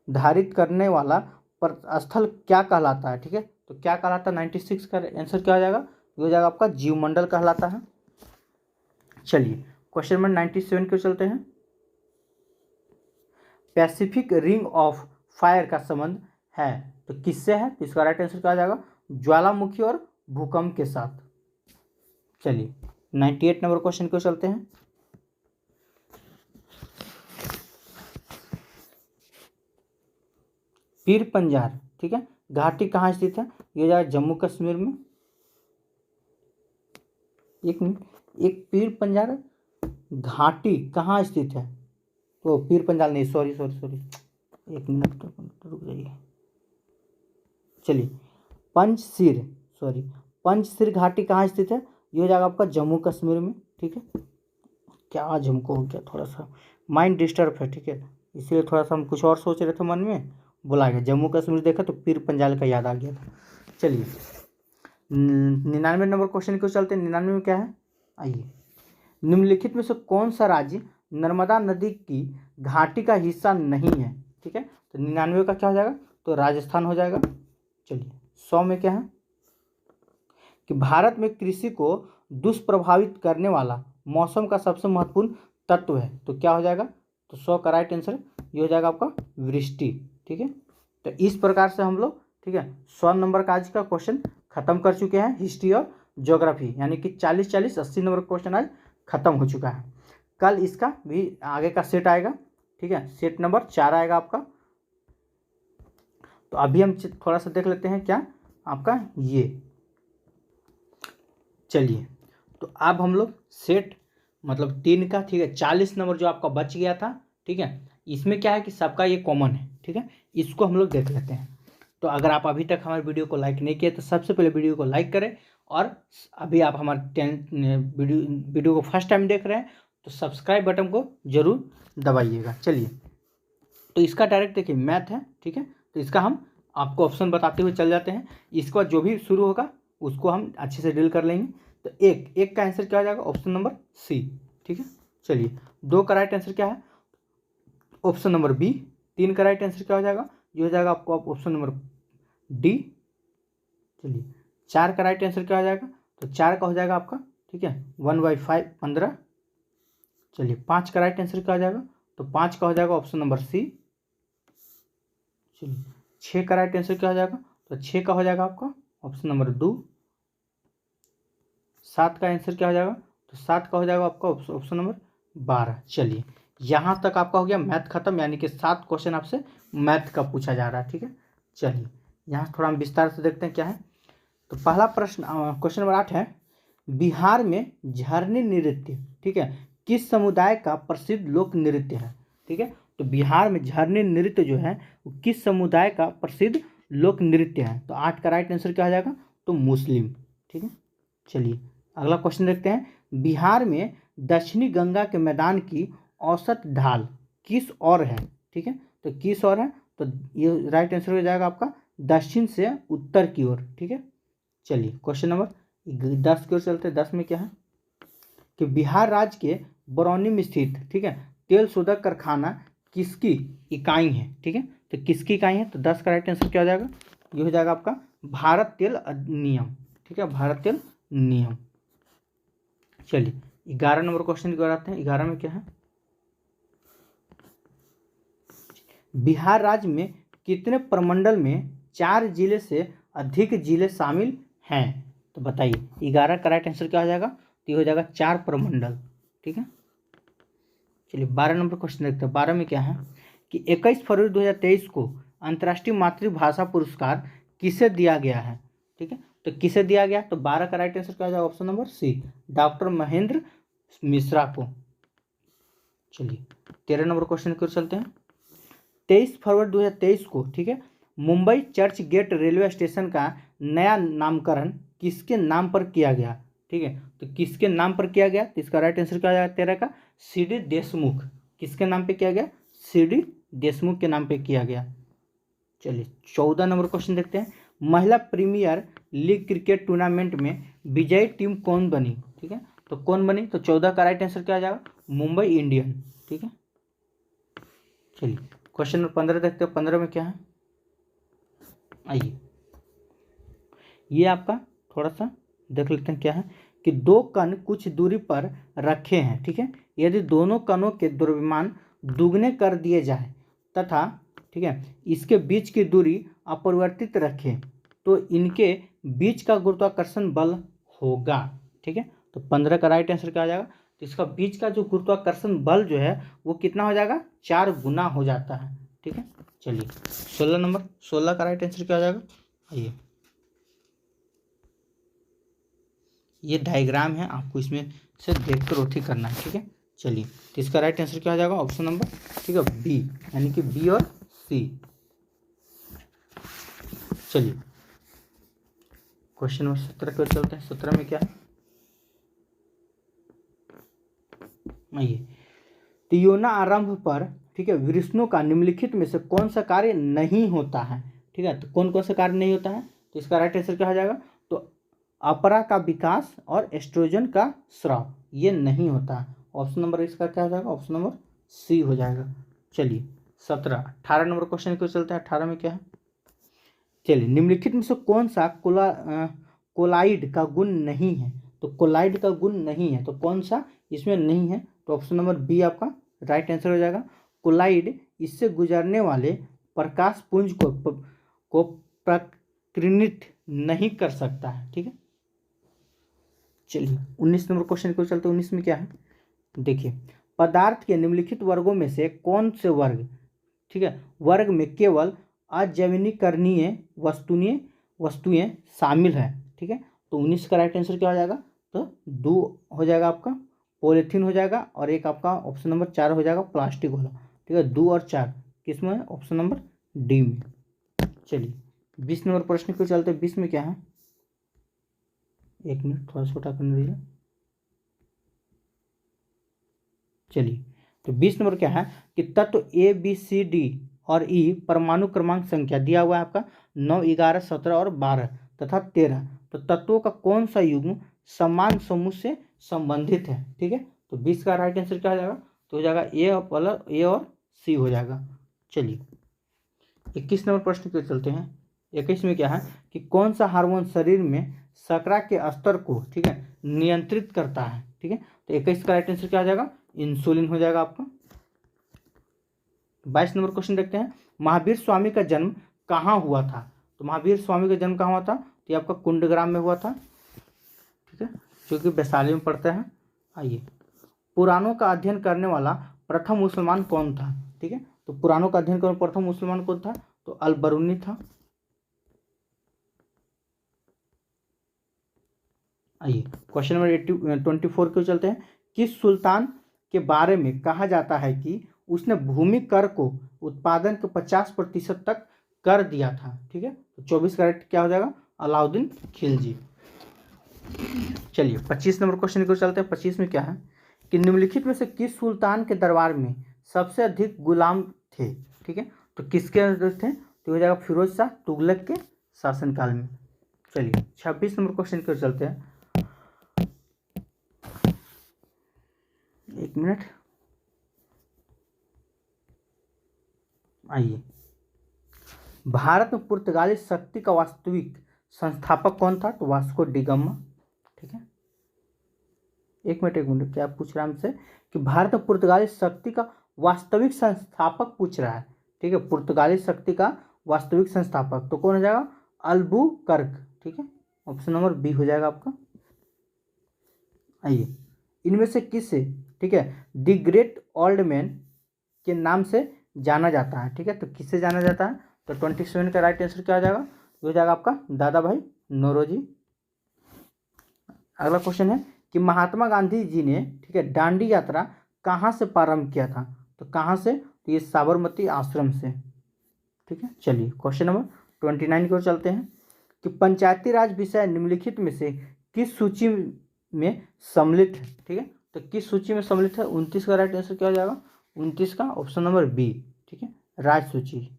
Speaker 1: धारित करने वाला पर स्थल क्या कहलाता है, ठीक है, तो क्या कहलाता है, 96 का आंसर क्या हो जाएगा, ये हो जाएगा आपका जीवमंडल कहलाता है। चलिए क्वेश्चन नंबर 97 को चलते हैं, पैसिफिक रिंग ऑफ फायर का संबंध है, तो किससे है, तो इसका राइट आंसर क्या हो जाएगा, ज्वालामुखी और भूकंप के साथ। चलिए 98 नंबर क्वेश्चन को चलते हैं, पीर पंजाल, ठीक है, घाटी कहाँ स्थित है? ये हो जाएगा जम्मू कश्मीर में। एक मिनट, एक पीर पंजाल घाटी कहाँ स्थित है? तो पीर पंजाल नहीं, सॉरी सॉरी सॉरी, एक मिनट रुक जाइए। चलिए, पंजशीर, सॉरी, पंजशीर घाटी कहाँ स्थित है? ये हो जाएगा आपका जम्मू कश्मीर में, ठीक है। क्या आज हमको हो गया, थोड़ा सा माइंड डिस्टर्ब है, ठीक है, इसलिए थोड़ा सा हम कुछ और सोच रहे थे मन में, बुला गया, जम्मू कश्मीर देखा तो पीर पंजाल का याद आ गया था। चलिए 99 नंबर क्वेश्चन को चलते हैं। 99 में क्या है, आइए, निम्नलिखित में से कौन सा राज्य नर्मदा नदी की घाटी का हिस्सा नहीं है? ठीक है, तो 99 का क्या हो जाएगा? तो राजस्थान हो जाएगा। चलिए 100 में क्या है कि भारत में कृषि को दुष्प्रभावित करने वाला मौसम का सबसे महत्वपूर्ण तत्व है, तो क्या हो जाएगा? तो 100 का राइट आंसर ये हो जाएगा आपका वृष्टि, ठीक है। तो इस प्रकार से हम लोग, ठीक है, 100 नंबर का आज का क्वेश्चन खत्म कर चुके हैं, हिस्ट्री और ज्योग्राफी, यानी कि 40-40 80 नंबर क्वेश्चन आज खत्म हो चुका है। कल इसका भी आगे का सेट आएगा, ठीक है, सेट नंबर 4 आएगा आपका। तो अभी हम थोड़ा सा देख लेते हैं क्या आपका ये। चलिए, तो अब हम लोग सेट मतलब 3 का, ठीक है, 40 नंबर जो आपका बच गया था, ठीक है, इसमें क्या है कि सबका ये कॉमन है, ठीक है, इसको हम लोग देख लेते हैं। तो अगर आप अभी तक हमारे वीडियो को लाइक नहीं किए तो सबसे पहले वीडियो को लाइक करें, और अभी आप हमारे वीडियो को फर्स्ट टाइम देख रहे हैं तो सब्सक्राइब बटन को जरूर दबाइएगा। चलिए, तो इसका डायरेक्ट देखिए मैथ है, ठीक है, तो इसका हम आपको ऑप्शन बताते हुए चल जाते हैं। इसके बाद जो भी शुरू होगा उसको हम अच्छे से डील कर लेंगे। तो एक का आंसर क्या हो जाएगा? ऑप्शन नंबर सी, ठीक है। चलिए, 2 का राइट आंसर क्या है? Option number B. 3 का राइट आंसर क्या हो जाएगा? ये हो जाएगा आपको ऑप्शन नंबर डी। चलिए, 4 का राइट आंसर क्या हो जाएगा? तो 4 का हो जाएगा आपका, ठीक है, 1/5 15। चलिए, 5 का राइट आंसर क्या हो जाएगा? तो 5 का हो जाएगा ऑप्शन नंबर सी। चलिए, 6 का राइट आंसर क्या हो जाएगा? तो 6 का हो जाएगा आपका ऑप्शन नंबर 2। 7 का आंसर क्या हो जाएगा? तो 7 का हो जाएगा आपका ऑप्शन नंबर 12। चलिए, यहाँ तक आपका हो गया मैथ खत्म, यानी कि 7 क्वेश्चन आपसे मैथ का पूछा जा रहा है, ठीक है। चलिए, यहाँ थोड़ा हम विस्तार से देखते हैं क्या है। तो पहला प्रश्न, क्वेश्चन नंबर 8 है, बिहार में झरनी नृत्य, ठीक है, किस समुदाय का प्रसिद्ध लोक नृत्य है? ठीक है, तो बिहार में झरनी नृत्य जो है वो किस समुदाय का प्रसिद्ध लोक नृत्य है? तो 8 का राइट आंसर क्या हो जाएगा? तो मुस्लिम, ठीक है। चलिए, अगला क्वेश्चन देखते हैं, बिहार में दक्षिणी गंगा के मैदान की औसत ढाल किस ओर है? ठीक है, तो किस ओर है? तो ये राइट आंसर हो जाएगा आपका दक्षिण से उत्तर की ओर, ठीक है। चलिए, क्वेश्चन नंबर 10 की ओर चलते हैं। 10 में क्या है कि बिहार राज्य के बरौनी में स्थित, ठीक है, तेल शोधक कारखाना किसकी इकाई है? ठीक है, तो किसकी इकाई है? तो 10 का राइट आंसर क्या हो जाएगा? ये हो जाएगा आपका भारत तेल अधिनियम, ठीक है, भारत तेल नियम। चलिए, 11 नंबर क्वेश्चन की ओर आते हैं। 11 में क्या है, बिहार राज्य में कितने प्रमंडल में 4 जिले से अधिक जिले शामिल हैं? तो बताइए, 11 का राइट आंसर क्या हो जाएगा? तो ये हो जाएगा 4 प्रमंडल, ठीक है। चलिए, 12 नंबर क्वेश्चन देखते हैं। 12 में क्या है कि 21 फरवरी 2023 को अंतर्राष्ट्रीय मातृभाषा पुरस्कार किसे दिया गया है? ठीक है, तो किसे दिया गया? तो 12 का राइट आंसर क्या हो जाएगा? Option number C, doctor Mahendra Mishra को। चलिए, 13 नंबर क्वेश्चन की ओर चलते हैं। 23 फरवरी 2023 को, ठीक है, Mumbai Churchgate railway station का नया नामकरण किसके नाम पर किया गया? ठीक है, तो किसके नाम पर किया गया? तो इसका राइट आंसर क्या आ जाएगा 13 का? CD देशमुख। किसके नाम पे किया गया? CD देशमुख के नाम पे किया गया। चलिए, 14 नंबर क्वेश्चन देखते हैं, महिला प्रीमियर लीग क्रिकेट टूर्नामेंट में विजयी टीम कौन बनी? ठीक है, तो कौन बनी? तो 14 का राइट आंसर क्या आ जाएगा? मुंबई इंडियन, ठीक है। चलिए, क्वेश्चन नंबर 15 देखते हैं। 15 में क्या है, आइए, ये आपका थोड़ा सा देख लेते हैं क्या है कि 2 कण कुछ दूरी पर रखे हैं, ठीक है, यदि दोनों कणों के द्रव्यमान दुगने कर दिए जाए तथा, ठीक है, इसके बीच की दूरी अपरिवर्तित रखें तो इनके बीच का गुरुत्वाकर्षण बल होगा, ठीक है। तो 15 का राइट आंसर क्या आ जाएगा? तो इसका बीच का जो गुरुत्वाकर्षण बल जो है वो कितना हो जाएगा? 4 गुना हो जाता है, ठीक है। चलिए 16 नंबर, 16 का राइट आंसर क्या हो जाएगा? आइए, ये डायग्राम है, आपको इसमें से देखकर उठी करना है, ठीक है। चलिए, तो इसका राइट आंसर क्या हो जाएगा? ऑप्शन नंबर, ठीक है, बी, यानी कि बी और सी। चलिए क्वेश्चन नंबर 17 पर चलते हैं। 17 में क्या है? आइए, तो यौना आरंभ पर, ठीक है, विष्णु का निम्नलिखित में से कौन सा कार्य नहीं होता है? ठीक है, तो कौन कौन सा कार्य नहीं होता है? तो इसका राइट आंसर क्या हो जाएगा? तो अपरा का विकास और एस्ट्रोजन का स्राव, ये नहीं होता है। ऑप्शन नंबर इसका क्या हो जाएगा? ऑप्शन नंबर सी हो जाएगा। चलिए 17, 18 नंबर क्वेश्चन को चलते हैं। 18 में क्या है? चलिए, निम्नलिखित में से कौन सा कोलाइड का गुण नहीं है? तो कोलाइड का गुण नहीं है, तो कौन सा इसमें नहीं है? तो ऑप्शन नंबर बी आपका राइट आंसर हो जाएगा। कोलाइड इससे गुजरने वाले प्रकाश पुंज को प्रकीर्णित नहीं कर सकता है, ठीक है। चलिए 19 नंबर क्वेश्चन को चलते हैं। 19 में क्या है? देखिए, पदार्थ के निम्नलिखित वर्गों में से कौन से वर्ग, ठीक है, वर्ग में केवल अजैविकरणीय वस्तुएं शामिल है, ठीक है। तो 19 का राइट आंसर क्या हो जाएगा? तो 2 हो जाएगा आपका पॉलीथीन हो जाएगा, और एक आपका ऑप्शन नंबर 4 हो जाएगा प्लास्टिक वाला, ठीक है। 2 और 4 किस में है? ऑप्शन नंबर डी में। चलिए 20 नंबर प्रश्न को चलते हैं। 20 में क्या है? एक मिनट, थोड़ा छोटा करने दीजिए। चलिए, तो 20 नंबर क्या है कि तत्व ए बी सी डी और ई परमाणु क्रमांक संख्या दिया हुआ है आपका 9, 11, 17 और 12 तथा 13। तो तत्वों का कौन सा युग्म समान समूह से संबंधित है? ठीक है, तो 20 का राइट आंसर क्या हो जाएगा? तो हो जाएगा ए और सी हो जाएगा। चलिए 21 नंबर प्रश्न पे चलते हैं। 21 में क्या है कि कौन सा हार्मोन शरीर में शर्करा के स्तर को, ठीक है, नियंत्रित करता है? ठीक है, तो 21 का राइट आंसर क्या हो जाएगा? इंसुलिन हो जाएगा आपका। 22 नंबर क्वेश्चन देखते हैं। महावीर स्वामी का जन्म कहाँ हुआ था? तो महावीर स्वामी का जन्म कहाँ हुआ था? तो ये आपका कुंडग्राम में हुआ था, ठीक है, जो कि वैशाली में पड़ता है। आइए, पुराणों का अध्ययन करने वाला प्रथम मुसलमान कौन था? ठीक है, तो पुराणों का अध्ययन करने वाला प्रथम मुसलमान कौन था? तो अल-बरूनी था। आइए क्वेश्चन नंबर 24 को चलते हैं। किस सुल्तान के बारे में कहा जाता है कि उसने भूमि कर को उत्पादन के 50% तक कर दिया था? ठीक है, तो 24 का राइट क्या हो जाएगा? अलाउद्दीन खिलजी। चलिए 25 नंबर क्वेश्चन को चलते हैं। 25 में क्या है कि निम्नलिखित में से किस सुल्तान के दरबार में सबसे अधिक गुलाम थे? ठीक है, तो किसके अंदर थे? तो हो जाएगा फिरोज शाह तुगलक के शासनकाल में। चलिए 26 नंबर क्वेश्चन को चलते हैं। एक मिनट, आइए, भारत में पुर्तगाली शक्ति का वास्तविक संस्थापक कौन था? तो वास्को डी गामा। ठीक है, एक मिनट, क्या पूछ रहा है हमसे कि भारत में पुर्तगाली शक्ति का वास्तविक संस्थापक पूछ रहा है। ठीक है, पुर्तगाली शक्ति का वास्तविक संस्थापक तो कौन हो जाएगा? अल्बुकर्क। ठीक है, ऑप्शन नंबर बी हो जाएगा आपका। आइए, इनमें से किसे, ठीक है, द ग्रेट ओल्ड मैन के नाम से जाना जाता है? ठीक है, तो किससे जाना जाता है? तो 27 का राइट आंसर क्या हो जाएगा? हो जाएगा आपका दादा भाई नौरोजी। अगला क्वेश्चन है कि महात्मा गांधी जी ने, ठीक है, दांडी यात्रा कहाँ से प्रारंभ किया था? तो कहाँ से? तो ये साबरमती आश्रम से। ठीक है, चलिए क्वेश्चन नंबर 29 की ओर चलते हैं कि पंचायती राज विषय निम्नलिखित में से किस सूची में सम्मिलित है? ठीक है, तो किस सूची में सम्मिलित है? 29 का राइट आंसर क्या हो जाएगा? 29 का ऑप्शन नंबर बी, ठीक है, राज सूची।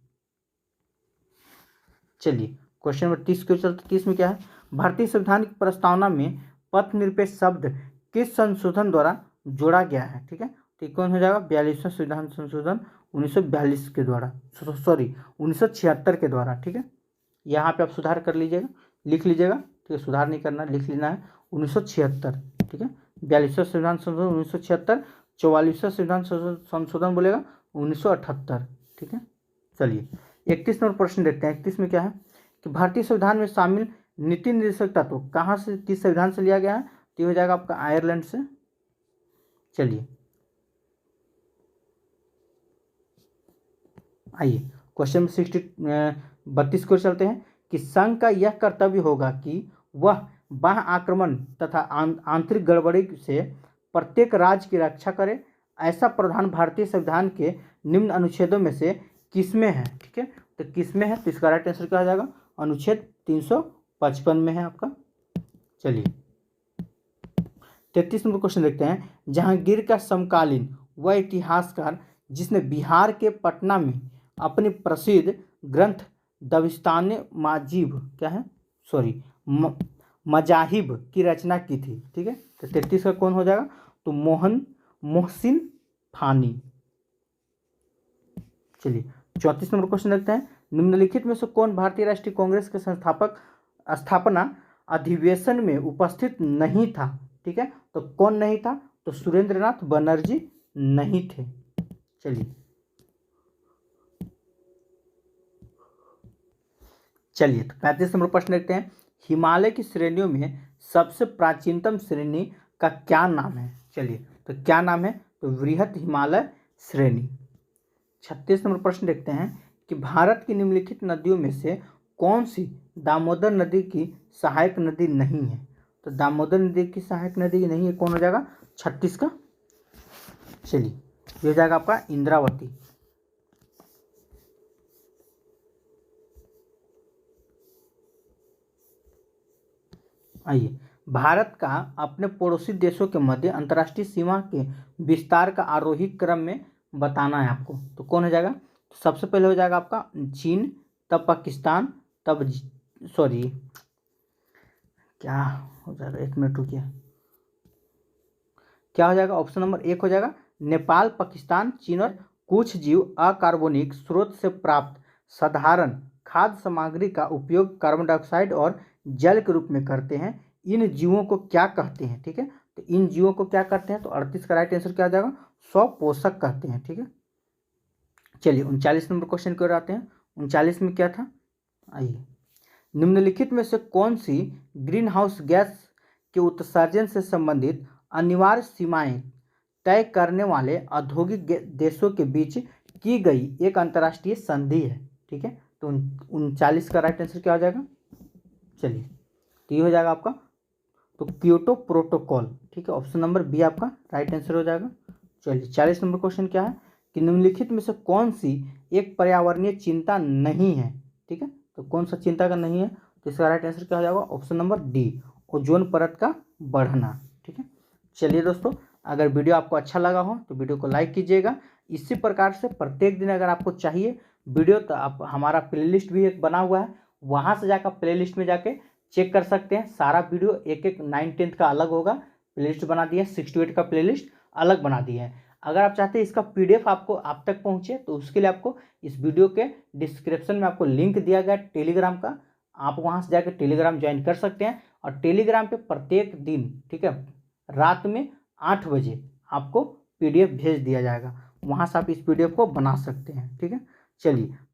Speaker 1: चलिए क्वेश्चन नंबर 30 की ओर चलते। 30 में क्या है? भारतीय संविधान की प्रस्तावना में पथ निरपेक्ष शब्द किस संशोधन द्वारा जोड़ा गया है? ठीक है, तो कौन हो जाएगा? 42वां संविधान संशोधन 1942 के द्वारा, सॉरी 1976 के द्वारा। ठीक है, यहाँ पे आप सुधार कर लीजिएगा, लिख लीजिएगा, ठीक है, सुधार नहीं करना, लिख लेना है 1976। ठीक है, 42वां संविधान संशोधन 1976, 44वां संविधान संशोधन बोलेगा 1978। ठीक है, चलिए 31 नंबर प्रश्न देखते हैं। 31 में क्या है कि भारतीय संविधान में शामिल नीति निर्देशक तत्व कहाँ से, किस संविधान से लिया गया है? तो हो जाएगा आपका आयरलैंड से। चलिए आइए क्वेश्चन 32 को चलते हैं कि संघ का यह कर्तव्य होगा कि वह बाह्य आक्रमण तथा आंतरिक गड़बड़ी से प्रत्येक राज्य की रक्षा करे। ऐसा प्रावधान भारतीय संविधान के निम्न अनुच्छेदों में से किसमें है? ठीक है, तो किसमें है? तो इसका राइट आंसर क्या हो जाएगा? अनुच्छेद 355 में है आपका। चलिए 33 नंबर क्वेश्चन देखते हैं। जहांगीर का समकालीन वह इतिहासकार जिसने बिहार के पटना में अपनी प्रसिद्ध ग्रंथ दबिस्तान माजीब मजाहिब की रचना की थी। ठीक है, तो 33 का कौन हो जाएगा? तो मोहसिन फानी। चलिए 34 नंबर क्वेश्चन देखते हैं। निम्नलिखित में से कौन भारतीय राष्ट्रीय कांग्रेस के स्थापना अधिवेशन में उपस्थित नहीं था? ठीक है, तो कौन नहीं था? तो सुरेंद्रनाथ बनर्जी नहीं थे। चलिए तो 35 नंबर प्रश्न देखते हैं। हिमालय की श्रेणियों में सबसे प्राचीनतम श्रेणी का क्या नाम है? चलिए तो क्या नाम है? तो वृहत हिमालय श्रेणी। 36 नंबर प्रश्न देखते हैं कि भारत की निम्नलिखित नदियों में से कौन सी दामोदर नदी की सहायक नदी नहीं है? तो दामोदर नदी की सहायक नदी नहीं है, कौन हो जाएगा? 36 का। चलिए ये हो जाएगा आपका इंद्रावती। आइए, भारत का अपने पड़ोसी देशों के मध्य अंतर्राष्ट्रीय सीमा के विस्तार का आरोही क्रम में बताना है आपको, तो कौन हो जाएगा? तो सबसे पहले हो जाएगा आपका चीन, तब पाकिस्तान, तब क्या हो जाएगा? 1 मिनट रुकिए। क्या हो जाएगा? ऑप्शन नंबर 1 हो जाएगा नेपाल, पाकिस्तान, चीन। और कुछ जीव अकार्बनिक स्रोत से प्राप्त साधारण खाद्य सामग्री का उपयोग कार्बन डाइऑक्साइड और जल के रूप में करते हैं। इन जीवों को क्या कहते हैं? ठीक है, तो इन जीवों को क्या कहते हैं? तो 38 का राइट आंसर क्या हो जाएगा? स्वपोषक कहते हैं। ठीक है, चलिए 39 नंबर क्वेश्चन की ओर आते हैं। 39 में क्या था? आइए, निम्नलिखित में से कौन सी ग्रीन हाउस गैस के उत्सर्जन से संबंधित अनिवार्य सीमाएं तय करने वाले औद्योगिक देशों के बीच की गई एक अंतर्राष्ट्रीय संधि है? ठीक है, तो 39 का राइट आंसर क्या हो जाएगा? चलिए तो ये हो जाएगा आपका तो क्योटो प्रोटोकॉल। ठीक है, ऑप्शन नंबर बी आपका राइट आंसर हो जाएगा। चलिए 40 नंबर क्वेश्चन क्या है कि निम्नलिखित में से कौन सी एक पर्यावरणीय चिंता नहीं है? ठीक है, तो कौन सा चिंता का नहीं है? तो इसका राइट आंसर क्या हो जाएगा? ऑप्शन नंबर डी, ओजोन परत का बढ़ना। ठीक है, चलिए दोस्तों, अगर वीडियो आपको अच्छा लगा हो तो वीडियो को लाइक कीजिएगा। इसी प्रकार से प्रत्येक दिन अगर आपको चाहिए वीडियो तो आप हमारा प्लेलिस्ट भी एक बना हुआ है, वहाँ से जाकर प्लेलिस्ट में जाके चेक कर सकते हैं। सारा वीडियो एक 9-10 का अलग होगा, प्लेलिस्ट बना दिया है। 6 to 8 का प्लेलिस्ट अलग बना दिया है। अगर आप चाहते हैं इसका PDF आपको आप तक पहुँचे तो उसके लिए आपको इस वीडियो के डिस्क्रिप्शन में आपको लिंक दिया गया टेलीग्राम का, आप वहाँ से जाकर टेलीग्राम ज्वाइन कर सकते हैं। और टेलीग्राम पे प्रत्येक दिन, ठीक है, रात में 8 बजे आपको PDF भेज दिया जाएगा, वहाँ से आप इस PDF को बना सकते हैं। ठीक है, चलिए।